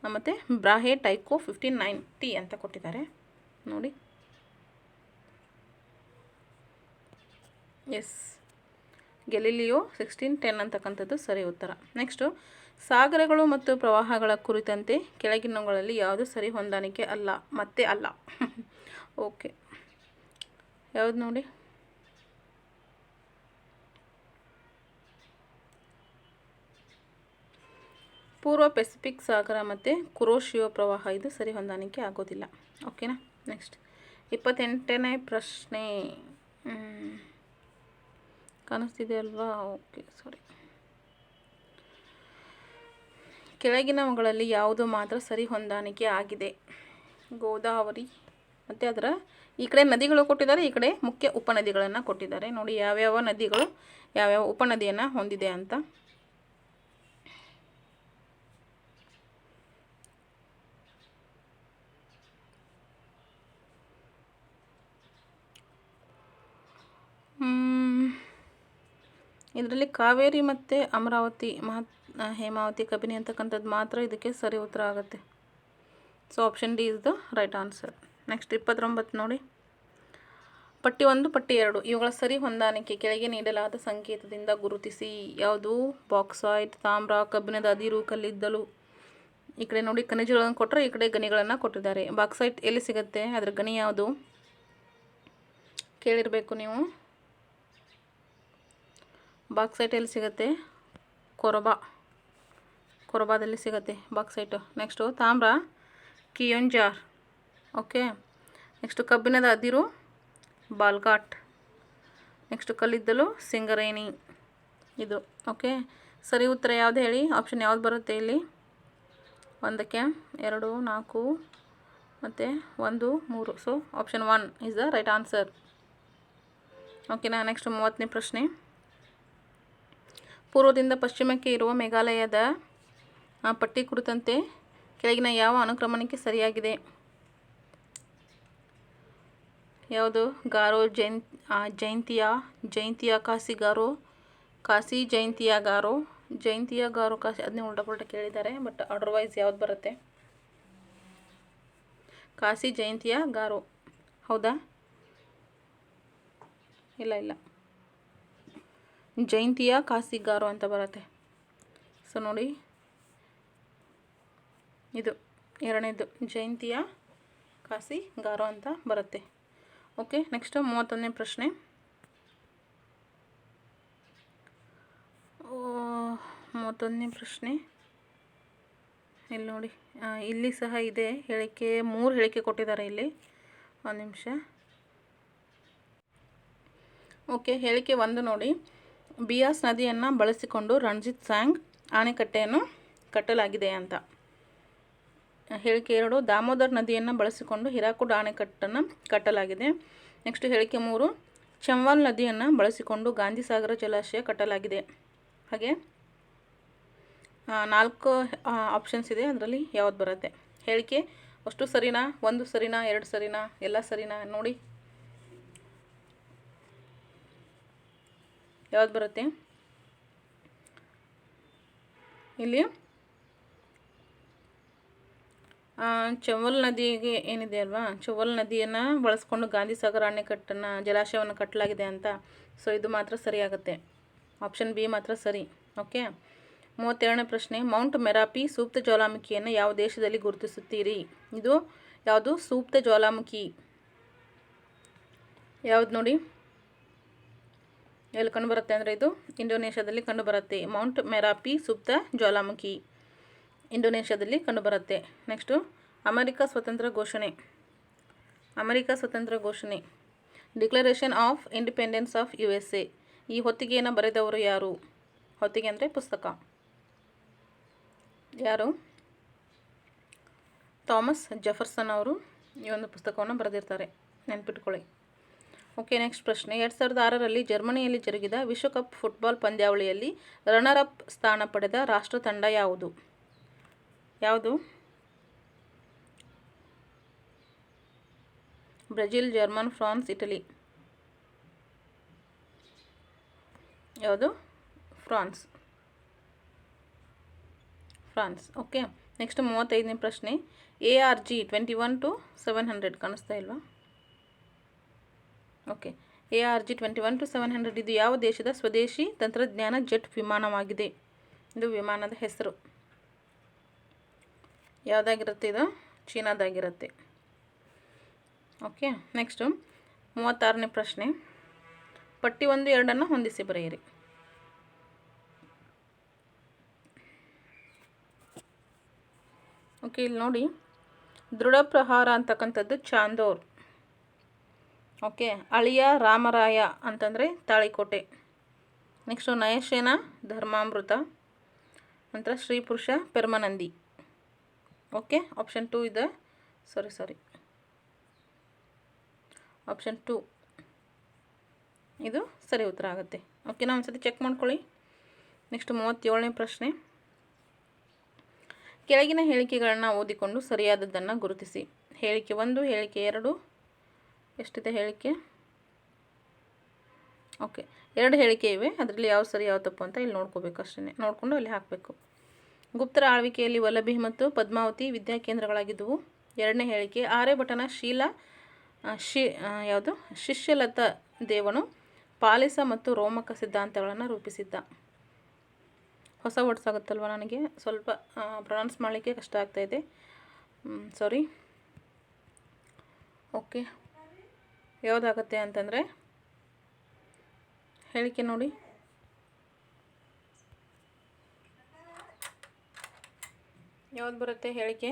ಮತ್ತು ಬ್ರಾಹೆ ಟೈಕೋ 1590 ಅಂತ ಕೊಟ್ಟಿದ್ದಾರೆ ನೋಡಿ. ಎಸ್, ಗೆಲಿಲಿಯೋ 1610 ಅಂತಕ್ಕಂಥದ್ದು ಸರಿ ಉತ್ತರ. ನೆಕ್ಸ್ಟು, ಸಾಗರಗಳು ಮತ್ತು ಪ್ರವಾಹಗಳ ಕುರಿತಂತೆ ಕೆಳಗಿನವುಗಳಲ್ಲಿ ಯಾವುದು ಸರಿ ಹೊಂದಾಣಿಕೆ ಅಲ್ಲ? ಮತ್ತೆ ಅಲ್ಲ. ಓಕೆ, ಯಾವುದು ನೋಡಿ? ಪೂರ್ವ ಪೆಸಿಫಿಕ್ ಸಾಗರ ಮತ್ತು ಕುರೋಶಿಯೋ ಪ್ರವಾಹ ಇದು ಸರಿ ಹೊಂದಾಣಿಕೆ ಆಗೋದಿಲ್ಲ. ಓಕೆನಾ. ನೆಕ್ಸ್ಟ್ 28ನೇ ಪ್ರಶ್ನೆ ಕಾಣಿಸ್ತಿದೆ ಅಲ್ವಾ? ಓಕೆ, ಸಾರಿ. ಕೆಳಗಿನವುಗಳಲ್ಲಿ ಯಾವುದು ಮಾತ್ರ ಸರಿ ಹೊಂದಾಣಿಕೆ ಆಗಿದೆ? ಗೋದಾವರಿ ಮತ್ತು ಅದರ ಈ ಕಡೆ ನದಿಗಳು ಕೊಟ್ಟಿದ್ದಾರೆ, ಈ ಕಡೆ ಮುಖ್ಯ ಉಪನದಿಗಳನ್ನು ಕೊಟ್ಟಿದ್ದಾರೆ. ನೋಡಿ ಯಾವ್ಯಾವ ನದಿಗಳು ಯಾವ್ಯಾವ ಉಪನದಿಯನ್ನು ಹೊಂದಿದೆ ಅಂತ. ಇದರಲ್ಲಿ ಕಾವೇರಿ ಮತ್ತು ಅಮರಾವತಿ ಹೇಮಾವತಿ ಕಬಿನಿ ಅಂತಕ್ಕಂಥದ್ದು ಮಾತ್ರ ಇದಕ್ಕೆ ಸರಿ ಉತ್ತರ ಆಗುತ್ತೆ. So option D is the right answer. Next 29 ನೋಡಿ. ಪಟ್ಟಿ 1 ಪಟ್ಟಿ 2 ಇವುಗಳ ಸರಿ ಹೊಂದಾಣಿಕೆ ಕೆಳಗೆ ನೀಡಲಾದ ಸಂಕೇತದಿಂದ ಗುರುತಿಸಿ. ಯಾವುದು? ಬಾಕ್ಸೈಟ್, ತಾಮ್ರ, ಕಬ್ಬಿಣದ ಅದಿರು, ಕಲ್ಲಿದ್ದಲು. ಈ ಕಡೆ ನೋಡಿ ಖನಿಜಗಳನ್ನು ಕೊಟ್ಟರೆ, ಈ ಕಡೆ ಗಣಿಗಳನ್ನು ಕೊಟ್ಟಿದ್ದಾರೆ. ಬಾಕ್ಸೈಟ್ ಎಲ್ಲಿ ಸಿಗುತ್ತೆ? ಅದರ ಗಣಿ ಯಾವುದು ಕೇಳಿರಬೇಕು ನೀವು. ಬಾಕ್ಸೈಟ್ ಎಲ್ಲಿ ಸಿಗುತ್ತೆ? ಕೊರಬಾದಲ್ಲಿ ಸಿಗುತ್ತೆ ಬಾಕ್ಸೈಟು. ನೆಕ್ಸ್ಟು ತಾಮ್ರ ಕಿಯೋಂಜಾರ್. ಓಕೆ. ನೆಕ್ಸ್ಟು ಕಬ್ಬಿಣದ ಅದಿರು ಬಾಲ್ಘಾಟ್. ನೆಕ್ಸ್ಟು ಕಲ್ಲಿದ್ದಲು ಸಿಂಗರೇಣಿ ಇದು. ಓಕೆ. ಸರಿ ಉತ್ತರ ಯಾವುದು ಹೇಳಿ? ಆಪ್ಷನ್ ಯಾವ್ದು ಬರುತ್ತೆ ಇಲ್ಲಿ? 1ಕ್ಕೆ 2 4 ಮತ್ತು 1 3. So option 1 is the right answer. ಓಕೆನಾ. ನೆಕ್ಸ್ಟ್ 30ನೇ ಪ್ರಶ್ನೆ. ಪೂರ್ವದಿಂದ ಪಶ್ಚಿಮಕ್ಕೆ ಇರುವ ಮೇಘಾಲಯದ ಪಟ್ಟಿ ಕುರಿತಂತೆ ಕೆಳಗಿನ ಯಾವ ಅನುಕ್ರಮಣಿಕೆ ಸರಿಯಾಗಿದೆ? ಯಾವುದು? ಗಾರೋ ಜೈಂತಿಯಾ ಕಾಸಿ ಗಾರೋ, ಕಾಸಿ ಜೈಂತಿಯಾ ಗಾರೋ, ಜೈಂತಿಯಾ ಗಾರೋ ಕಾಸಿ. ಅದನ್ನೇ ಉಲ್ಟಾ ಕೇಳಿದ್ದಾರೆ, ಬಟ್ ಅದರ್ವೈಸ್ ಯಾವ್ದು ಬರುತ್ತೆ? ಕಾಸಿ ಜೈಂತಿಯಾ ಗಾರೋ. ಹೌದಾ? ಇಲ್ಲ, ಜೈಂತಿಯಾ ಕಾಸಿಗಾರೋ ಅಂತ ಬರುತ್ತೆ. ಸೊ ನೋಡಿ, ಇದು ಎರಡನೇದು ಜೈಂತಿಯಾ ಕಾಸಿಗಾರೋ ಅಂತ ಬರುತ್ತೆ. ಓಕೆ. ನೆಕ್ಸ್ಟ್ 31ನೇ ಪ್ರಶ್ನೆ. 31ನೇ ಪ್ರಶ್ನೆ ಇಲ್ಲಿ ನೋಡಿ. ಇಲ್ಲಿ ಸಹ ಇದೆ ಹೇಳಿಕೆ. 3 ಹೇಳಿಕೆ ಕೊಟ್ಟಿದ್ದಾರೆ ಇಲ್ಲಿ. ಒಂದು ನಿಮಿಷ. ಓಕೆ. ಹೇಳಿಕೆ 1 ನೋಡಿ. ಬಿಯಾಸ್ ನದಿಯನ್ನು ಬಳಸಿಕೊಂಡು ರಣಜಿತ್ ಸಾಂಗ್ ಅಣೆಕಟ್ಟೆಯನ್ನು ಕಟ್ಟಲಾಗಿದೆ ಅಂತ. ಹೇಳಿಕೆ 2 ದಾಮೋದರ್ ನದಿಯನ್ನು ಬಳಸಿಕೊಂಡು ಹಿರಾಕುಡ್ ಅಣೆಕಟ್ಟನ್ನು ಕಟ್ಟಲಾಗಿದೆ. ನೆಕ್ಸ್ಟ್ ಹೇಳಿಕೆ 3 ಚಂವಾಲ್ ನದಿಯನ್ನು ಬಳಸಿಕೊಂಡು ಗಾಂಧಿಸಾಗರ ಜಲಾಶಯ ಕಟ್ಟಲಾಗಿದೆ. ಹಾಗೆ 4 ಆಪ್ಷನ್ಸ್ ಇದೆ, ಅದರಲ್ಲಿ ಯಾವ್ದು ಬರುತ್ತೆ? ಹೇಳಿಕೆ ಅಷ್ಟು ಸರಿನಾ? 1 ಸರಿನಾ? 2 ಸರಿನಾ? ಎಲ್ಲ ಸರಿನಾ? ನೋಡಿ ಯಾವ್ದು ಬರುತ್ತೆ ಇಲ್ಲಿ? ಚಂವಲ್ ನದಿಗೆ ಏನಿದೆ ಅಲ್ವಾ, ಚಂವಲ್ ನದಿಯನ್ನು ಬಳಸ್ಕೊಂಡು ಗಾಂಧಿಸಾಗರ ಅಣೆಕಟ್ಟನ್ನು ಜಲಾಶಯವನ್ನು ಕಟ್ಟಲಾಗಿದೆ ಅಂತ. ಸೊ ಇದು ಮಾತ್ರ ಸರಿಯಾಗುತ್ತೆ. ಆಪ್ಷನ್ ಬಿ ಮಾತ್ರ ಸರಿ. ಓಕೆ. 32ನೇ ಪ್ರಶ್ನೆ. ಮೌಂಟ್ ಮೆರಾಪಿ ಸೂಕ್ತ ಜ್ವಾಲಾಮುಖಿಯನ್ನು ಯಾವ ದೇಶದಲ್ಲಿ ಗುರುತಿಸುತ್ತೀರಿ? ಇದು ಯಾವುದು? ಸೂಕ್ತ ಜ್ವಾಲಾಮುಖಿ ಯಾವ್ದು ನೋಡಿ? ಎಲ್ಲಿ ಕಂಡುಬರುತ್ತೆ ಅಂದರೆ ಇದು ಇಂಡೋನೇಷ್ಯಾದಲ್ಲಿ ಕಂಡುಬರುತ್ತೆ. ಮೌಂಟ್ ಮೆರಾಪಿ ಸುಪ್ತ ಜ್ವಾಲಾಮುಖಿ ಇಂಡೋನೇಷ್ಯಾದಲ್ಲಿ ಕಂಡುಬರುತ್ತೆ. ನೆಕ್ಸ್ಟು ಅಮೆರಿಕ ಸ್ವತಂತ್ರ ಘೋಷಣೆ declaration of independence of USA. ಈ ಹೊತ್ತಿಗೆಯನ್ನು ಬರೆದವರು ಯಾರು? ಹೊತ್ತಿಗೆ ಅಂದರೆ ಪುಸ್ತಕ. ಯಾರು? ಥಾಮಸ್ ಜೆಫರ್ಸನ್ ಅವರು ಈ ಒಂದು ಪುಸ್ತಕವನ್ನು ಬರೆದಿರ್ತಾರೆ, ನೆನ್ಪಿಟ್ಕೊಳ್ಳಿ. ಓಕೆ. ನೆಕ್ಸ್ಟ್ ಪ್ರಶ್ನೆ. 2006ರಲ್ಲಿ ಜರ್ಮನಿಯಲ್ಲಿ ಜರುಗಿದ ವಿಶ್ವಕಪ್ ಫುಟ್ಬಾಲ್ ಪಂದ್ಯಾವಳಿಯಲ್ಲಿ ರನ್ನರ್ ಅಪ್ ಸ್ಥಾನ ಪಡೆದ ರಾಷ್ಟ್ರ ತಂಡ ಯಾವುದು? Brazil, German, France, Italy. ಯಾವುದು? ಫ್ರಾನ್ಸ್. ಓಕೆ. ನೆಕ್ಸ್ಟ್ 35ನೇ ಪ್ರಶ್ನೆ. ARG 21-700 ಕಾಣಿಸ್ತಾ ಇಲ್ವಾ? ಓಕೆ. ARG 21-700 ಇದು ಯಾವ ದೇಶದ ಸ್ವದೇಶಿ ತಂತ್ರಜ್ಞಾನ ಜೆಟ್ ವಿಮಾನವಾಗಿದೆ? ಇದು ವಿಮಾನದ ಹೆಸರು ಯಾವುದಾಗಿರುತ್ತೆ? ಇದು ಚೀನಾದಾಗಿರುತ್ತೆ. ಓಕೆ. ನೆಕ್ಸ್ಟು 36ನೇ ಪ್ರಶ್ನೆ. ಪಟ್ಟಿ 1, 2 ಹೊಂದಿಸಿ ಬರೆಯಿರಿ. ಓಕೆ, ಇಲ್ಲಿ ನೋಡಿ, ದೃಢ ಪ್ರಹಾರ ಅಂತಕ್ಕಂಥದ್ದು ಚಾಂದೋರ್. ಓಕೆ, ಅಳಿಯ ರಾಮರಾಯ ಅಂತಂದರೆ ತಾಳಿಕೋಟೆ. ನೆಕ್ಸ್ಟು ನಯಸೇನ ಧರ್ಮಾಮೃತ, ನಂತರ ಶ್ರೀ ಪುರುಷ ಪೆರ್ಮನಂದಿ. ಓಕೆ, ಆಪ್ಷನ್ 2 ಇದೆ. ಆಪ್ಷನ್ 2 ಇದು ಸರಿ ಉತ್ತರ ಆಗುತ್ತೆ. ಓಕೆನಾ, ಒಂದ್ಸತಿ ಚೆಕ್ ಮಾಡ್ಕೊಳ್ಳಿ. ನೆಕ್ಸ್ಟ್ 37ನೇ ಪ್ರಶ್ನೆ. ಕೆಳಗಿನ ಹೇಳಿಕೆಗಳನ್ನು ಓದಿಕೊಂಡು ಸರಿಯಾದದ್ದನ್ನು ಗುರುತಿಸಿ. ಹೇಳಿಕೆ 1, ಹೇಳಿಕೆ 2, ಎಷ್ಟಿದೆ ಹೇಳಿಕೆ? ಓಕೆ, 2 ಹೇಳಿಕೆ ಇವೆ. ಅದರಲ್ಲಿ ಯಾವ ಸರಿ ಯಾವ ತಪ್ಪು ಅಂತ ಇಲ್ಲಿ ನೋಡ್ಕೋಬೇಕು ಅಷ್ಟೇ. ನೋಡಿಕೊಂಡು ಅಲ್ಲಿ ಹಾಕಬೇಕು. ಗುಪ್ತರ ಆಳ್ವಿಕೆಯಲ್ಲಿ ವಲ್ಲಭಿ ಮತ್ತು ಪದ್ಮಾವತಿ ವಿದ್ಯಾಕೇಂದ್ರಗಳಾಗಿದ್ದವು. 2ನೇ ಹೇಳಿಕೆ, ಆರ್ಯಭಟನ ಶಿಷ್ಯಲತಾ ದೇವನು ಪಾಲಿಸ ಮತ್ತು ರೋಮಕ ಸಿದ್ಧಾಂತಗಳನ್ನು ರೂಪಿಸಿದ್ದ. ಹೊಸ ವರ್ಡ್ಸ್ ಆಗುತ್ತಲ್ವ, ನನಗೆ ಸ್ವಲ್ಪ ಪ್ರೊನೌನ್ಸ್ ಮಾಡಲಿಕ್ಕೆ ಕಷ್ಟ ಆಗ್ತಾಯಿದೆ, ಸಾರಿ. ಓಕೆ, ಯಾವುದಾಗುತ್ತೆ ಅಂತಂದರೆ ಹೇಳಿಕೆ ನೋಡಿ, ಯಾವ್ದು ಬರುತ್ತೆ ಹೇಳಿಕೆ?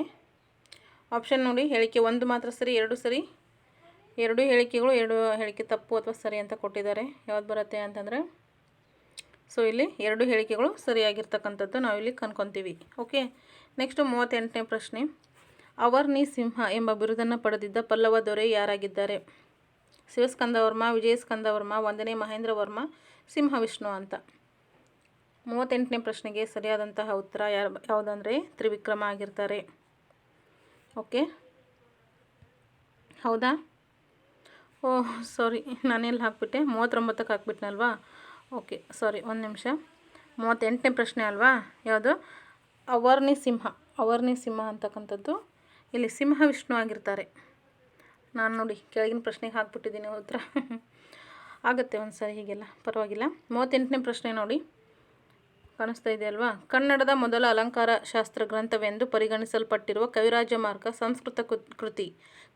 ಆಪ್ಷನ್ ನೋಡಿ, ಹೇಳಿಕೆ 1 ಮಾತ್ರ ಸರಿ, 2 ಸರಿ, 2 ಹೇಳಿಕೆಗಳು 2 ಹೇಳಿಕೆ ತಪ್ಪು ಅಥವಾ ಸರಿ ಅಂತ ಕೊಟ್ಟಿದ್ದಾರೆ. ಯಾವ್ದು ಬರುತ್ತೆ ಅಂತಂದರೆ, ಸೊ ಇಲ್ಲಿ 2 ಹೇಳಿಕೆಗಳು ಸರಿಯಾಗಿರ್ತಕ್ಕಂಥದ್ದು ನಾವಿಲ್ಲಿ ಕನ್ಕೊತೀವಿ. ಓಕೆ, ನೆಕ್ಸ್ಟು 38ನೇ ಪ್ರಶ್ನೆ. ಅವರ್ನಿ ಸಿಂಹ ಎಂಬ ಬಿರುದನ್ನು ಪಡೆದಿದ್ದ ಪಲ್ಲವ ದೊರೆ ಯಾರಾಗಿದ್ದಾರೆ? ಶಿವಸ್ಕಂದವರ್ಮ, ವಿಜಯಸ್ಕಂದವರ್ಮ, 1ನೇ ಮಹೇಂದ್ರ ವರ್ಮ, ಸಿಂಹ ವಿಷ್ಣು ಅಂತ. 38ನೇ ಪ್ರಶ್ನೆಗೆ ಸರಿಯಾದಂತಹ ಉತ್ತರ ಯಾವುದಂದರೆ ತ್ರಿವಿಕ್ರಮ ಆಗಿರ್ತಾರೆ. ಓಕೆ, ಹೌದಾ? ಓಹ್ ಸಾರಿ, ನಾನೆಲ್ಲಿ ಹಾಕ್ಬಿಟ್ಟೆ? 39ಕ್ಕೆ ಹಾಕ್ಬಿಟ್ನಲ್ವಾ? ಓಕೆ, ಸಾರಿ, ಒಂದು ನಿಮಿಷ. 38ನೇ ಪ್ರಶ್ನೆ ಅಲ್ವಾ? ಯಾವುದು? ಅವರ್ನಿ ಸಿಂಹ ಅಂತಕ್ಕಂಥದ್ದು ಇಲ್ಲಿ ಸಿಂಹ ವಿಷ್ಣು ಆಗಿರ್ತಾರೆ. ನಾನು ನೋಡಿ ಕೆಳಗಿನ ಪ್ರಶ್ನೆಗೆ ಹಾಕ್ಬಿಟ್ಟಿದ್ದೀನಿ ಉತ್ತರ. ಆಗುತ್ತೆ ಒಂದು ಸಾರಿ, ಹೀಗೆಲ್ಲ ಪರವಾಗಿಲ್ಲ. 38ನೇ ಪ್ರಶ್ನೆ ನೋಡಿ, ಕಾಣಿಸ್ತಾ ಇದೆ ಅಲ್ವಾ? ಕನ್ನಡದ ಮೊದಲ ಅಲಂಕಾರ ಶಾಸ್ತ್ರ ಗ್ರಂಥವೆಂದು ಪರಿಗಣಿಸಲ್ಪಟ್ಟಿರುವ ಕವಿರಾಜ ಮಾರ್ಗ ಸಂಸ್ಕೃತ ಕೃತಿ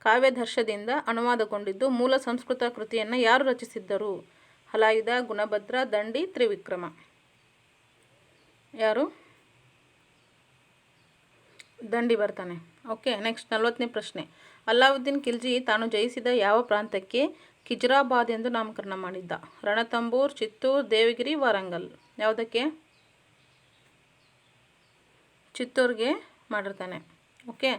ಕಾವ್ಯದರ್ಶದಿಂದ ಅನುವಾದಗೊಂಡಿದ್ದು. ಮೂಲ ಸಂಸ್ಕೃತ ಕೃತಿಯನ್ನು ಯಾರು ರಚಿಸಿದ್ದರು? ಹಲಾಯುಧ, ಗುಣಭದ್ರ, ದಂಡಿ, ತ್ರಿವಿಕ್ರಮ. ಯಾರು? ದಂಡಿ ಬರ್ತಾನೆ. ಓಕೆ, ನೆಕ್ಸ್ಟ್ 40ನೇ ಪ್ರಶ್ನೆ. ಅಲ್ಲಾವುದ್ದೀನ್ ಖಿಲ್ಜಿ ತಾನು ಜಯಿಸಿದ ಯಾವ ಪ್ರಾಂತಕ್ಕೆ ಖಿಜ್ರಾಬಾದ್ ಎಂದು ನಾಮಕರಣ ಮಾಡಿದ್ದ? ರಣತಂಬೂರ್, ಚಿತ್ತೂರು, ದೇವಗಿರಿ, ವಾರಂಗಲ್. ಯಾವುದಕ್ಕೆ? ಚಿತ್ತೂರಿಗೆ ಮಾಡಿರ್ತಾನೆ. ಓಕೆ,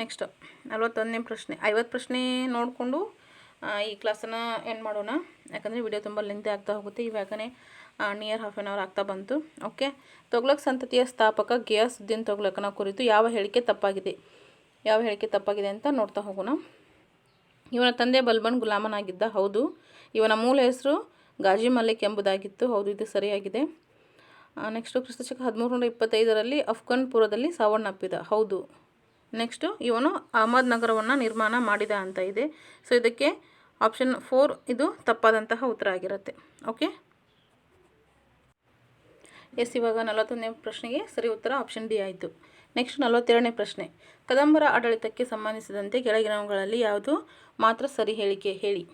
ನೆಕ್ಸ್ಟ್ 41ನೇ ಪ್ರಶ್ನೆ. 50 ಪ್ರಶ್ನೆ ನೋಡಿಕೊಂಡು ಈ ಕ್ಲಾಸನ್ನು ಎಂಡ್ ಮಾಡೋಣ, ಯಾಕಂದರೆ ವಿಡಿಯೋ ತುಂಬ ಲೆಂತ್ ಆಗ್ತಾ ಹೋಗುತ್ತೆ. ಇವಾಗಲೇ ನಿಯರ್ ½ an hour ಆಗ್ತಾ ಬಂತು. ಓಕೆ, ತೊಗ್ಲಕ್ ಸಂತತಿಯ ಸ್ಥಾಪಕ ಗಿಯಾಸುದ್ದೀನ್ ತೊಗ್ಲಕನ ಕುರಿತು ಯಾವ ಹೇಳಿಕೆ ತಪ್ಪಾಗಿದೆ ಅಂತ ನೋಡ್ತಾ ಹೋಗೋಣ. ಇವನ ತಂದೆ ಬಲ್ಬನ್ ಗುಲಾಮನಾಗಿದ್ದ. ಹೌದು. ಇವನ ಮೂಲ ಹೆಸರು ಗಾಜಿ ಮಲಿಕ್ ಎಂಬುದಾಗಿತ್ತು. ಹೌದು, ಇದು ಸರಿಯಾಗಿದೆ. ನೆಕ್ಸ್ಟು ಕ್ರಿಸ್ತಶಕ 1325ರಲ್ಲಿ ಅಫ್ಘನ್ಪುರದಲ್ಲಿ ಸಾವನ್ನಪ್ಪಿದ. ಹೌದು. ನೆಕ್ಸ್ಟು ಇವನು ಅಹಮದ್ ನಗರವನ್ನು ನಿರ್ಮಾಣ ಮಾಡಿದ ಅಂತ ಇದೆ. ಸೊ ಇದಕ್ಕೆ ಆಪ್ಷನ್ 4 ಇದು ತಪ್ಪಾದಂತಹ ಉತ್ತರ ಆಗಿರುತ್ತೆ. ಓಕೆ, ಎಸ್, ಇವಾಗ 41ನೇ ಪ್ರಶ್ನೆಗೆ ಸರಿ ಉತ್ತರ ಆಪ್ಷನ್ ಡಿ ಆಯಿತು. ನೆಕ್ಸ್ಟ್ 42ನೇ ಪ್ರಶ್ನೆ. ಕದಂಬರ ಆಡಳಿತಕ್ಕೆ ಸಂಬಂಧಿಸಿದಂತೆ ಕೆಳಗಿನವುಗಳಲ್ಲಿ ಯಾವುದು ಮಾತ್ರ ಸರಿ ಹೇಳಿಕೆ ಹೇಳಿ?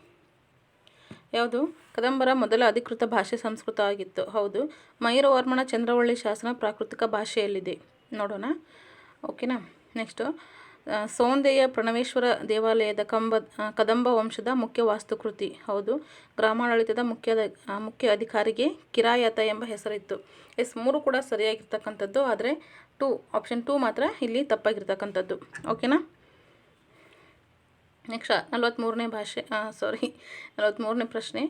ಯಾವುದು? ಕದಂಬರ ಮೊದಲ ಅಧಿಕೃತ ಭಾಷೆ ಸಂಸ್ಕೃತ ಆಗಿತ್ತು. ಹೌದು. ಮಯೂರವರ್ಮನ ಚಂದ್ರವಳ್ಳಿ ಶಾಸನ ಪ್ರಾಕೃತಿಕ ಭಾಷೆಯಲ್ಲಿದೆ. ನೋಡೋಣ. ಓಕೆನಾ. ನೆಕ್ಸ್ಟು ಸೌಂದೆಯ ಪ್ರಣವೇಶ್ವರ ದೇವಾಲಯದ ಕದಂಬ ವಂಶದ ಮುಖ್ಯ ವಾಸ್ತುಕೃತಿ. ಹೌದು. ಗ್ರಾಮಾಡಳಿತದ ಮುಖ್ಯ ಅಧಿಕಾರಿಗೆ ಕಿರಾಯತ ಎಂಬ ಹೆಸರಿತ್ತು. ಎಸ್, 3 ಕೂಡ ಸರಿಯಾಗಿರ್ತಕ್ಕಂಥದ್ದು. ಆದರೆ ಆಪ್ಷನ್ 2 ಮಾತ್ರ ಇಲ್ಲಿ ತಪ್ಪಾಗಿರ್ತಕ್ಕಂಥದ್ದು. ಓಕೆನಾ. ನೆಕ್ಸ್ಟ್ 43ನೇ ಪ್ರಶ್ನೆ.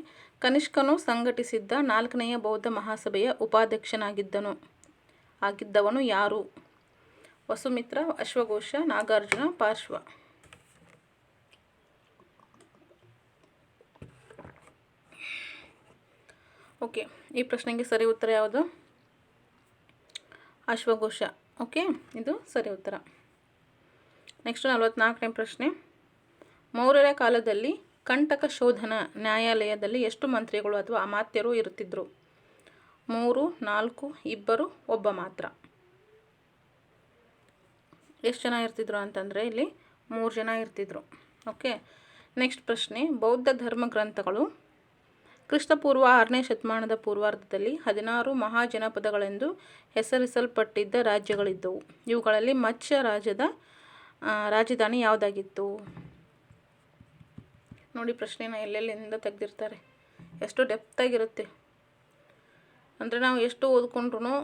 ಕನಿಷ್ಕನು ಸಂಘಟಿಸಿದ್ದ 4ನೆಯ ಬೌದ್ಧ ಮಹಾಸಭೆಯ ಉಪಾಧ್ಯಕ್ಷನಾಗಿದ್ದವನು ಯಾರು? ವಸುಮಿತ್ರ, ಅಶ್ವಘೋಷ, ನಾಗಾರ್ಜುನ, ಪಾರ್ಶ್ವ. ಓಕೆ, ಈ ಪ್ರಶ್ನೆಗೆ ಸರಿ ಉತ್ತರ ಯಾವುದು? ಅಶ್ವಘೋಷ. ಓಕೆ, ಇದು ಸರಿ ಉತ್ತರ. ನೆಕ್ಸ್ಟ್ 44ನೇ ಪ್ರಶ್ನೆ. ಮೌರ್ಯರ ಕಾಲದಲ್ಲಿ ಕಂಟಕ ಶೋಧನ ನ್ಯಾಯಾಲಯದಲ್ಲಿ ಎಷ್ಟು ಮಂತ್ರಿಗಳು ಅಥವಾ ಅಮಾತ್ಯರು ಇರುತ್ತಿದ್ದರು? 3, 4, 2, 1 ಮಾತ್ರ. ಎಷ್ಟು ಜನ ಇರ್ತಿದ್ರು ಅಂತಂದರೆ ಇಲ್ಲಿ 3 ಜನ ಇರ್ತಿದ್ರು. ಓಕೆ, ನೆಕ್ಸ್ಟ್ ಪ್ರಶ್ನೆ. ಬೌದ್ಧ ಧರ್ಮ ಗ್ರಂಥಗಳು ಕ್ರಿಸ್ತಪೂರ್ವ 6ನೇ ಶತಮಾನದ ಪೂರ್ವಾರ್ಧದಲ್ಲಿ 16 ಮಹಾಜನಪದಗಳೆಂದು ಹೆಸರಿಸಲ್ಪಟ್ಟಿದ್ದ ರಾಜ್ಯಗಳಿದ್ದವು. ಇವುಗಳಲ್ಲಿ ಮತ್ಸ್ಯ ರಾಜಧಾನಿ ಯಾವುದಾಗಿತ್ತು? ನೋಡಿ ಪ್ರಶ್ನೆನ ಎಲ್ಲೆಲ್ಲಿಂದ ತೆಗೆದಿರ್ತಾರೆ, ಎಷ್ಟು ಡೆಪ್ತಾಗಿರುತ್ತೆ ಅಂದರೆ ನಾವು ಎಷ್ಟು ಓದ್ಕೊಂಡ್ರೂ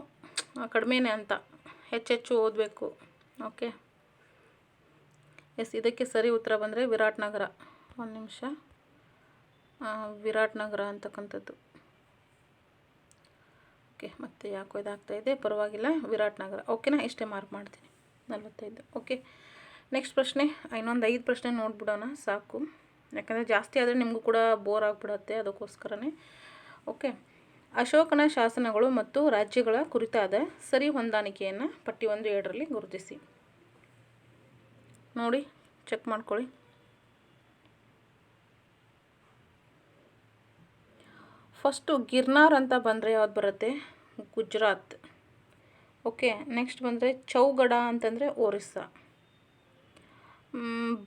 ಕಡಿಮೆನೇ ಅಂತ, ಹೆಚ್ಚೆಚ್ಚು ಓದಬೇಕು. ಓಕೆ, ಎಸ್, ಇದಕ್ಕೆ ಸರಿ ಉತ್ತರ ಬಂದರೆ ವಿರಾಟ್ ನಗರ. ಒಂದು ನಿಮಿಷ, ವಿರಾಟ್ ನಗರ ಅಂತಕ್ಕಂಥದ್ದು. ಓಕೆ, ಮತ್ತೆ ಯಾಕೋ ಇದಾಗ್ತಾಯಿದೆ, ಪರವಾಗಿಲ್ಲ, ವಿರಾಟ್ ನಗರ. ಓಕೆನಾ, ಇಷ್ಟೇ ಮಾರ್ಕ್ ಮಾಡ್ತೀನಿ, 45. ಓಕೆ, ನೆಕ್ಸ್ಟ್ ಪ್ರಶ್ನೆ, ಇನ್ನೊಂದು 5 ಪ್ರಶ್ನೆ ನೋಡ್ಬಿಡೋಣ ಸಾಕು, ಯಾಕಂದರೆ ಜಾಸ್ತಿ ಆದರೆ ನಿಮಗೂ ಕೂಡ ಬೋರ್ ಆಗಿಬಿಡತ್ತೆ, ಅದಕ್ಕೋಸ್ಕರನೇ. ಓಕೆ, ಅಶೋಕನ ಶಾಸನಗಳು ಮತ್ತು ರಾಜ್ಯಗಳ ಕುರಿತಾದ ಸರಿ ಹೊಂದಾಣಿಕೆಯನ್ನು ಪಟ್ಟಿ 1-7ರಲ್ಲಿ ಗುರುತಿಸಿ. ನೋಡಿ, ಚೆಕ್ ಮಾಡ್ಕೊಳ್ಳಿ. ಫಸ್ಟು ಗಿರ್ನಾರ್ ಅಂತ ಬಂದರೆ ಯಾವ್ದು ಬರುತ್ತೆ? ಗುಜರಾತ್. ಓಕೆ, ನೆಕ್ಸ್ಟ್ ಬಂದರೆ ಚೌಗಡ ಅಂತಂದರೆ ಒರಿಸ್ಸಾ.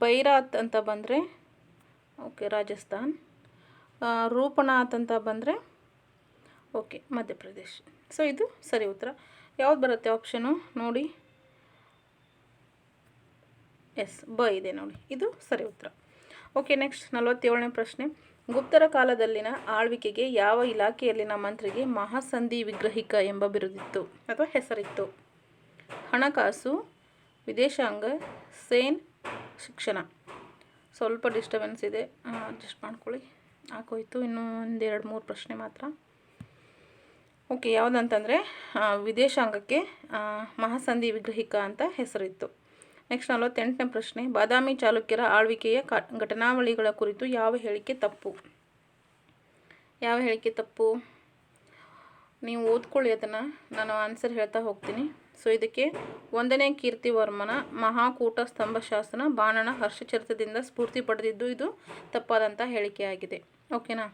ಬೈರಾತ್ ಅಂತ ಬಂದರೆ ಓಕೆ ರಾಜಸ್ಥಾನ್. ರೂಪನಾಥ್ ಅಂತ ಬಂದರೆ ಓಕೆ ಮಧ್ಯಪ್ರದೇಶ್. ಸೊ ಇದು ಸರಿ ಉತ್ತರ. ಯಾವ್ದು ಬರುತ್ತೆ ಆಪ್ಷನು ನೋಡಿ? ಎಸ್, ಇದೆ ನೋಡಿ, ಇದು ಸರಿ ಉತ್ತರ. ಓಕೆ, ನೆಕ್ಸ್ಟ್ 47ನೇ ಪ್ರಶ್ನೆ. ಗುಪ್ತರ ಕಾಲದಲ್ಲಿನ ಆಳ್ವಿಕೆಗೆ ಯಾವ ಇಲಾಖೆಯಲ್ಲಿನ ಮಂತ್ರಿಗೆ ಮಹಾಸಂಧಿ ವಿಗ್ರಹಿಕ ಎಂಬ ಬಿರುದಿತ್ತು ಅಥವಾ ಹೆಸರಿತ್ತು? ಹಣಕಾಸು, ವಿದೇಶಾಂಗ, ಸೇನ್, ಶಿಕ್ಷಣ. ಸ್ವಲ್ಪ ಡಿಸ್ಟರ್ಬೆನ್ಸ್ ಇದೆ, ಅಡ್ಜಸ್ಟ್ ಮಾಡ್ಕೊಳ್ಳಿ. ಹಾಕೋಯ್ತು, ಇನ್ನೂ 1-2-3 ಪ್ರಶ್ನೆ ಮಾತ್ರ. ಓಕೆ, ಯಾವುದಂತಂದರೆ ವಿದೇಶಾಂಗಕ್ಕೆ ಮಹಾಸಂಧಿ ವಿಗ್ರಹಿಕ ಅಂತ ಹೆಸರಿತ್ತು. ನೆಕ್ಸ್ಟ್ 48ನೇ ಪ್ರಶ್ನೆ. ಬಾದಾಮಿ ಚಾಲುಕ್ಯರ ಆಳ್ವಿಕೆಯ ಘಟನಾವಳಿಗಳ ಕುರಿತು ಯಾವ ಹೇಳಿಕೆ ತಪ್ಪು? ಯಾವ ಹೇಳಿಕೆ ತಪ್ಪು? ನೀವು ಓದ್ಕೊಳ್ಳಿ ಅದನ್ನು, ನಾನು ಆನ್ಸರ್ ಹೇಳ್ತಾ ಹೋಗ್ತೀನಿ. ಸೊ ಇದಕ್ಕೆ 1ನೇ ಕೀರ್ತಿವರ್ಮನ ಮಹಾಕೂಟ ಸ್ತಂಭ ಶಾಸನ ಬಾಣನ ಹರ್ಷಚರಿತದಿಂದ ಸ್ಫೂರ್ತಿ ಪಡೆದಿದ್ದು ಇದು ತಪ್ಪಾದಂಥ ಹೇಳಿಕೆಯಾಗಿದೆ. ಓಕೆನಾ,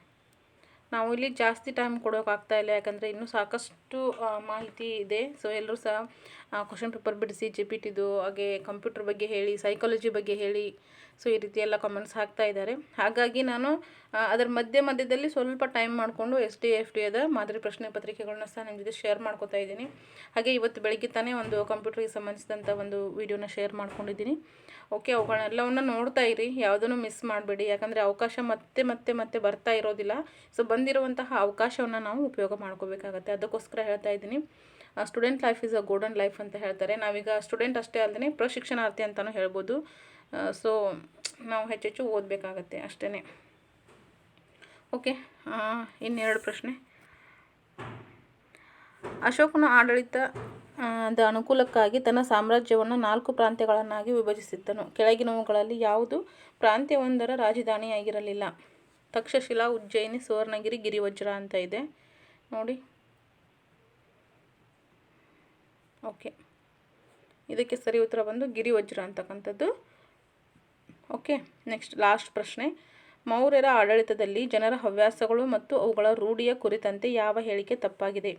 ನಾವು ಇಲ್ಲಿ ಜಾಸ್ತಿ ಟೈಮ್ ಕೊಡೋಕ್ಕಾಗ್ತಾ ಇಲ್ಲ, ಯಾಕಂದರೆ ಇನ್ನೂ ಸಾಕಷ್ಟು ಮಾಹಿತಿ ಇದೆ. ಸೊ ಎಲ್ಲರೂ ಸಹ ಕ್ವಶನ್ ಪೇಪರ್ ಬಿಡಿಸಿ, GPT ಹಾಗೆ ಕಂಪ್ಯೂಟರ್ ಬಗ್ಗೆ ಹೇಳಿ, ಸೈಕಾಲಜಿ ಬಗ್ಗೆ ಹೇಳಿ, ಸೊ ಈ ರೀತಿ ಎಲ್ಲ ಕಮೆಂಟ್ಸ್ ಹಾಕ್ತಾ ಇದ್ದಾರೆ. ಹಾಗಾಗಿ ನಾನು ಅದರ ಮಧ್ಯದಲ್ಲಿ ಸ್ವಲ್ಪ ಟೈಮ್ ಮಾಡಿಕೊಂಡು SDFDದ ಮಾದರಿ ಪ್ರಶ್ನೆ ಪತ್ರಿಕೆಗಳನ್ನ ಸಹ ನಿಮ್ಮ ಜೊತೆ ಶೇರ್ ಮಾಡ್ಕೋತಾ ಇದ್ದೀನಿ. ಹಾಗೆ ಇವತ್ತು ಬೆಳಗ್ಗೆ ತಾನೇ ಒಂದು ಕಂಪ್ಯೂಟರ್ಗೆ ಸಂಬಂಧಿಸಿದಂಥ ಒಂದು ವಿಡಿಯೋನ ಶೇರ್ ಮಾಡ್ಕೊಂಡಿದ್ದೀನಿ. ಓಕೆ, ಅವುಗಳನ್ನೆಲ್ಲವನ್ನು ನೋಡ್ತಾ ಇರಿ, ಯಾವುದನ್ನು ಮಿಸ್ ಮಾಡಬೇಡಿ, ಯಾಕಂದರೆ ಅವಕಾಶ ಮತ್ತೆ ಬರ್ತಾ ಇರೋದಿಲ್ಲ. ಸೊ ಬಂದಿರುವಂತಹ ಅವಕಾಶವನ್ನು ನಾವು ಉಪಯೋಗ ಮಾಡ್ಕೋಬೇಕಾಗತ್ತೆ. ಅದಕ್ಕೋಸ್ಕರ ಹೇಳ್ತಾ ಇದ್ದೀನಿ. Student life is a golden life ಅಂತ ಹೇಳ್ತಾರೆ. ನಾವೀಗ ಸ್ಟೂಡೆಂಟ್ ಅಷ್ಟೇ ಅಲ್ಲದೆ ಪ್ರಶಿಕ್ಷಣಾರ್ಥಿ ಅಂತಲೂ ಹೇಳ್ಬೋದು. ಸೊ ನಾವು ಹೆಚ್ಚೆಚ್ಚು ಓದಬೇಕಾಗತ್ತೆ ಅಷ್ಟೇ. ಓಕೆ, ಇನ್ನೆರಡು ಪ್ರಶ್ನೆ. ಅಶೋಕನ ಆಡಳಿತದ ಅನುಕೂಲಕ್ಕಾಗಿ ತನ್ನ ಸಾಮ್ರಾಜ್ಯವನ್ನು 4 ಪ್ರಾಂತ್ಯಗಳನ್ನಾಗಿ ವಿಭಜಿಸಿದ್ದನು. ಕೆಳಗಿನವುಗಳಲ್ಲಿ ಯಾವುದು ಪ್ರಾಂತ್ಯವೊಂದರ ರಾಜಧಾನಿಯಾಗಿರಲಿಲ್ಲ? ತಕ್ಷಶಿಲಾ, ಉಜ್ಜಯಿನಿ, ಸುವರ್ಣಗಿರಿ, ಗಿರಿವಜ್ರ ಅಂತ ಇದೆ ನೋಡಿ. ಓಕೆ, ಇದಕ್ಕೆ ಸರಿ ಉತ್ತರ ಬಂದು ಗಿರಿವಜ್ರ ಅಂತಕ್ಕಂಥದ್ದು. ಓಕೆ, ನೆಕ್ಸ್ಟ್ ಲಾಸ್ಟ್ ಪ್ರಶ್ನೆ. ಮೌರ್ಯರ ಆಡಳಿತದಲ್ಲಿ ಜನರ ಹವ್ಯಾಸಗಳು ಮತ್ತು ಅವುಗಳ ರೂಢಿಯ ಕುರಿತಂತೆ ಯಾವ ಹೇಳಿಕೆ ತಪ್ಪಾಗಿದೆ?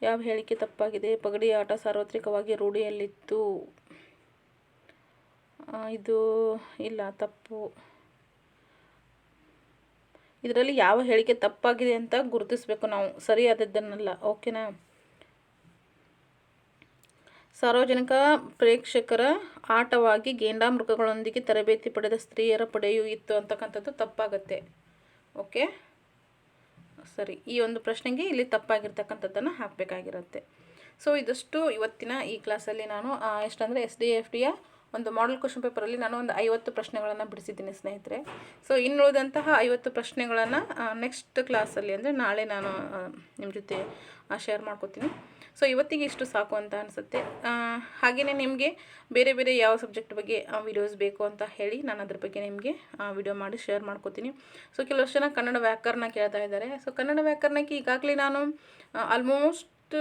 ಯಾವ ಹೇಳಿಕೆ ತಪ್ಪಾಗಿದೆ? ಪಗಡಿ ಆಟ ಸಾರ್ವತ್ರಿಕವಾಗಿ ರೂಢಿಯಲ್ಲಿತ್ತು. ಇದು ಇಲ್ಲ, ತಪ್ಪು. ಇದರಲ್ಲಿ ಯಾವ ಹೇಳಿಕೆ ತಪ್ಪಾಗಿದೆ ಅಂತ ಗುರುತಿಸಬೇಕು ನಾವು, ಸರಿಯಾದದ್ದನ್ನೆಲ್ಲ. ಓಕೆನಾ? ಸಾರ್ವಜನಿಕ ಪ್ರೇಕ್ಷಕರ ಆಟವಾಗಿ ಗೆಂಡಾಮೃಗಗಳೊಂದಿಗೆ ತರಬೇತಿ ಪಡೆದ ಸ್ತ್ರೀಯರ ಪಡೆಯೂ ಇತ್ತು ಅಂತಕ್ಕಂಥದ್ದು ತಪ್ಪಾಗತ್ತೆ. ಓಕೆ, ಸರಿ. ಈ ಒಂದು ಪ್ರಶ್ನೆಗೆ ಇಲ್ಲಿ ತಪ್ಪಾಗಿರ್ತಕ್ಕಂಥದ್ದನ್ನು ಹಾಕಬೇಕಾಗಿರುತ್ತೆ. ಸೊ ಇದಷ್ಟು ಇವತ್ತಿನ ಈ ಕ್ಲಾಸಲ್ಲಿ ನಾನು ಎಷ್ಟಂದರೆ SDFDಯ ಒಂದು ಮಾಡೆಲ್ ಕ್ವಶನ್ ಪೇಪರಲ್ಲಿ ನಾನು ಒಂದು 50 ಪ್ರಶ್ನೆಗಳನ್ನು ಬಿಡಿಸಿದ್ದೀನಿ ಸ್ನೇಹಿತರೆ. ಸೊ ಇನ್ನುಳಿದಂತಹ 50 ಪ್ರಶ್ನೆಗಳನ್ನು ನೆಕ್ಸ್ಟ್ ಕ್ಲಾಸಲ್ಲಿ ಅಂದರೆ ನಾಳೆ ನಾನು ನಿಮ್ಮ ಜೊತೆ ಶೇರ್ ಮಾಡ್ಕೋತೀನಿ. ಸೊ ಇವತ್ತಿಗೆ ಇಷ್ಟು ಸಾಕು ಅಂತ ಅನಿಸುತ್ತೆ. ಹಾಗೆಯೇ ನಿಮಗೆ ಬೇರೆ ಬೇರೆ ಯಾವ ಸಬ್ಜೆಕ್ಟ್ ಬಗ್ಗೆ ವಿಡಿಯೋಸ್ ಬೇಕು ಅಂತ ಹೇಳಿ ನಾನು ಅದ್ರ ಬಗ್ಗೆ ನಿಮಗೆ ವಿಡಿಯೋ ಮಾಡಿ ಶೇರ್ ಮಾಡ್ಕೋತೀನಿ. ಸೊ ಕೆಲವಷ್ಟು ಜನ ಕನ್ನಡ ವ್ಯಾಕರಣ ಕೇಳ್ತಾ ಇದ್ದಾರೆ. ಸೊ ಕನ್ನಡ ವ್ಯಾಕರಣಕ್ಕೆ ಈಗಾಗಲೇ ನಾನು ಆಲ್ಮೋಸ್ಟ್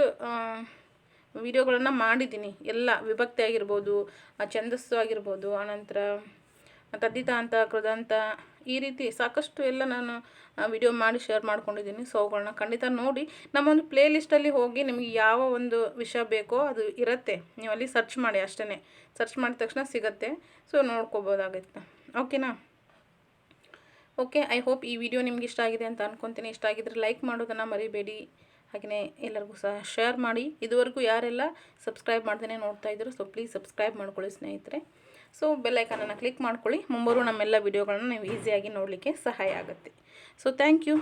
ವಿಡಿಯೋಗಳನ್ನು ಮಾಡಿದ್ದೀನಿ. ಎಲ್ಲ ವಿಭಕ್ತಿ ಆಗಿರ್ಬೋದು, ಛಂದಸ್ಸು ಆಗಿರ್ಬೋದು, ಆನಂತರ ತದ್ದಿತಾಂತ, ಕೃದಂತ, ಈ ರೀತಿ ಸಾಕಷ್ಟು ಎಲ್ಲ ನಾನು ವಿಡಿಯೋ ಮಾಡಿ ಶೇರ್ ಮಾಡ್ಕೊಂಡಿದ್ದೀನಿ. ಸೊ ಅವುಗಳನ್ನ ಖಂಡಿತ ನೋಡಿ. ನಮ್ಮೊಂದು ಪ್ಲೇ ಲಿಸ್ಟಲ್ಲಿ ಹೋಗಿ ನಿಮಗೆ ಯಾವ ಒಂದು ವಿಷಯ ಬೇಕೋ ಅದು ಇರುತ್ತೆ, ನೀವು ಅಲ್ಲಿ ಸರ್ಚ್ ಮಾಡಿ ಅಷ್ಟೇ. ಸರ್ಚ್ ಮಾಡಿದ ತಕ್ಷಣ ಸಿಗುತ್ತೆ. ಸೊ ನೋಡ್ಕೋಬೋದಾಗುತ್ತೆ. ಓಕೆನಾ? ಓಕೆ, ಐ ಹೋಪ್ ಈ ವಿಡಿಯೋ ನಿಮ್ಗೆ ಇಷ್ಟ ಆಗಿದೆ ಅಂತ ಅನ್ಕೊತೀನಿ. ಇಷ್ಟ ಆಗಿದ್ರೆ ಲೈಕ್ ಮಾಡೋದನ್ನು ಮರಿಬೇಡಿ. ಹಾಗೆಯೇ ಎಲ್ಲರಿಗೂ ಸಹ ಶೇರ್ ಮಾಡಿ. ಇದುವರೆಗೂ ಯಾರೆಲ್ಲ ಸಬ್ಸ್ಕ್ರೈಬ್ ಮಾಡ್ದೇ ನೋಡ್ತಾ ಇದ್ರು, ಸೊ ಪ್ಲೀಸ್ ಸಬ್ಸ್ಕ್ರೈಬ್ ಮಾಡ್ಕೊಳ್ಳಿ ಸ್ನೇಹಿತರೆ. ಸೊ ಬೆಲ್ ಐಕಾನನ್ನು ಕ್ಲಿಕ್ ಮಾಡ್ಕೊಳ್ಳಿ. ಮುಂಬರುವ ನಮ್ಮೆಲ್ಲ ವಿಡಿಯೋಗಳನ್ನ ನೀವು ಈಸಿಯಾಗಿ ನೋಡಲಿಕ್ಕೆ ಸಹಾಯ ಆಗುತ್ತೆ. So thank you.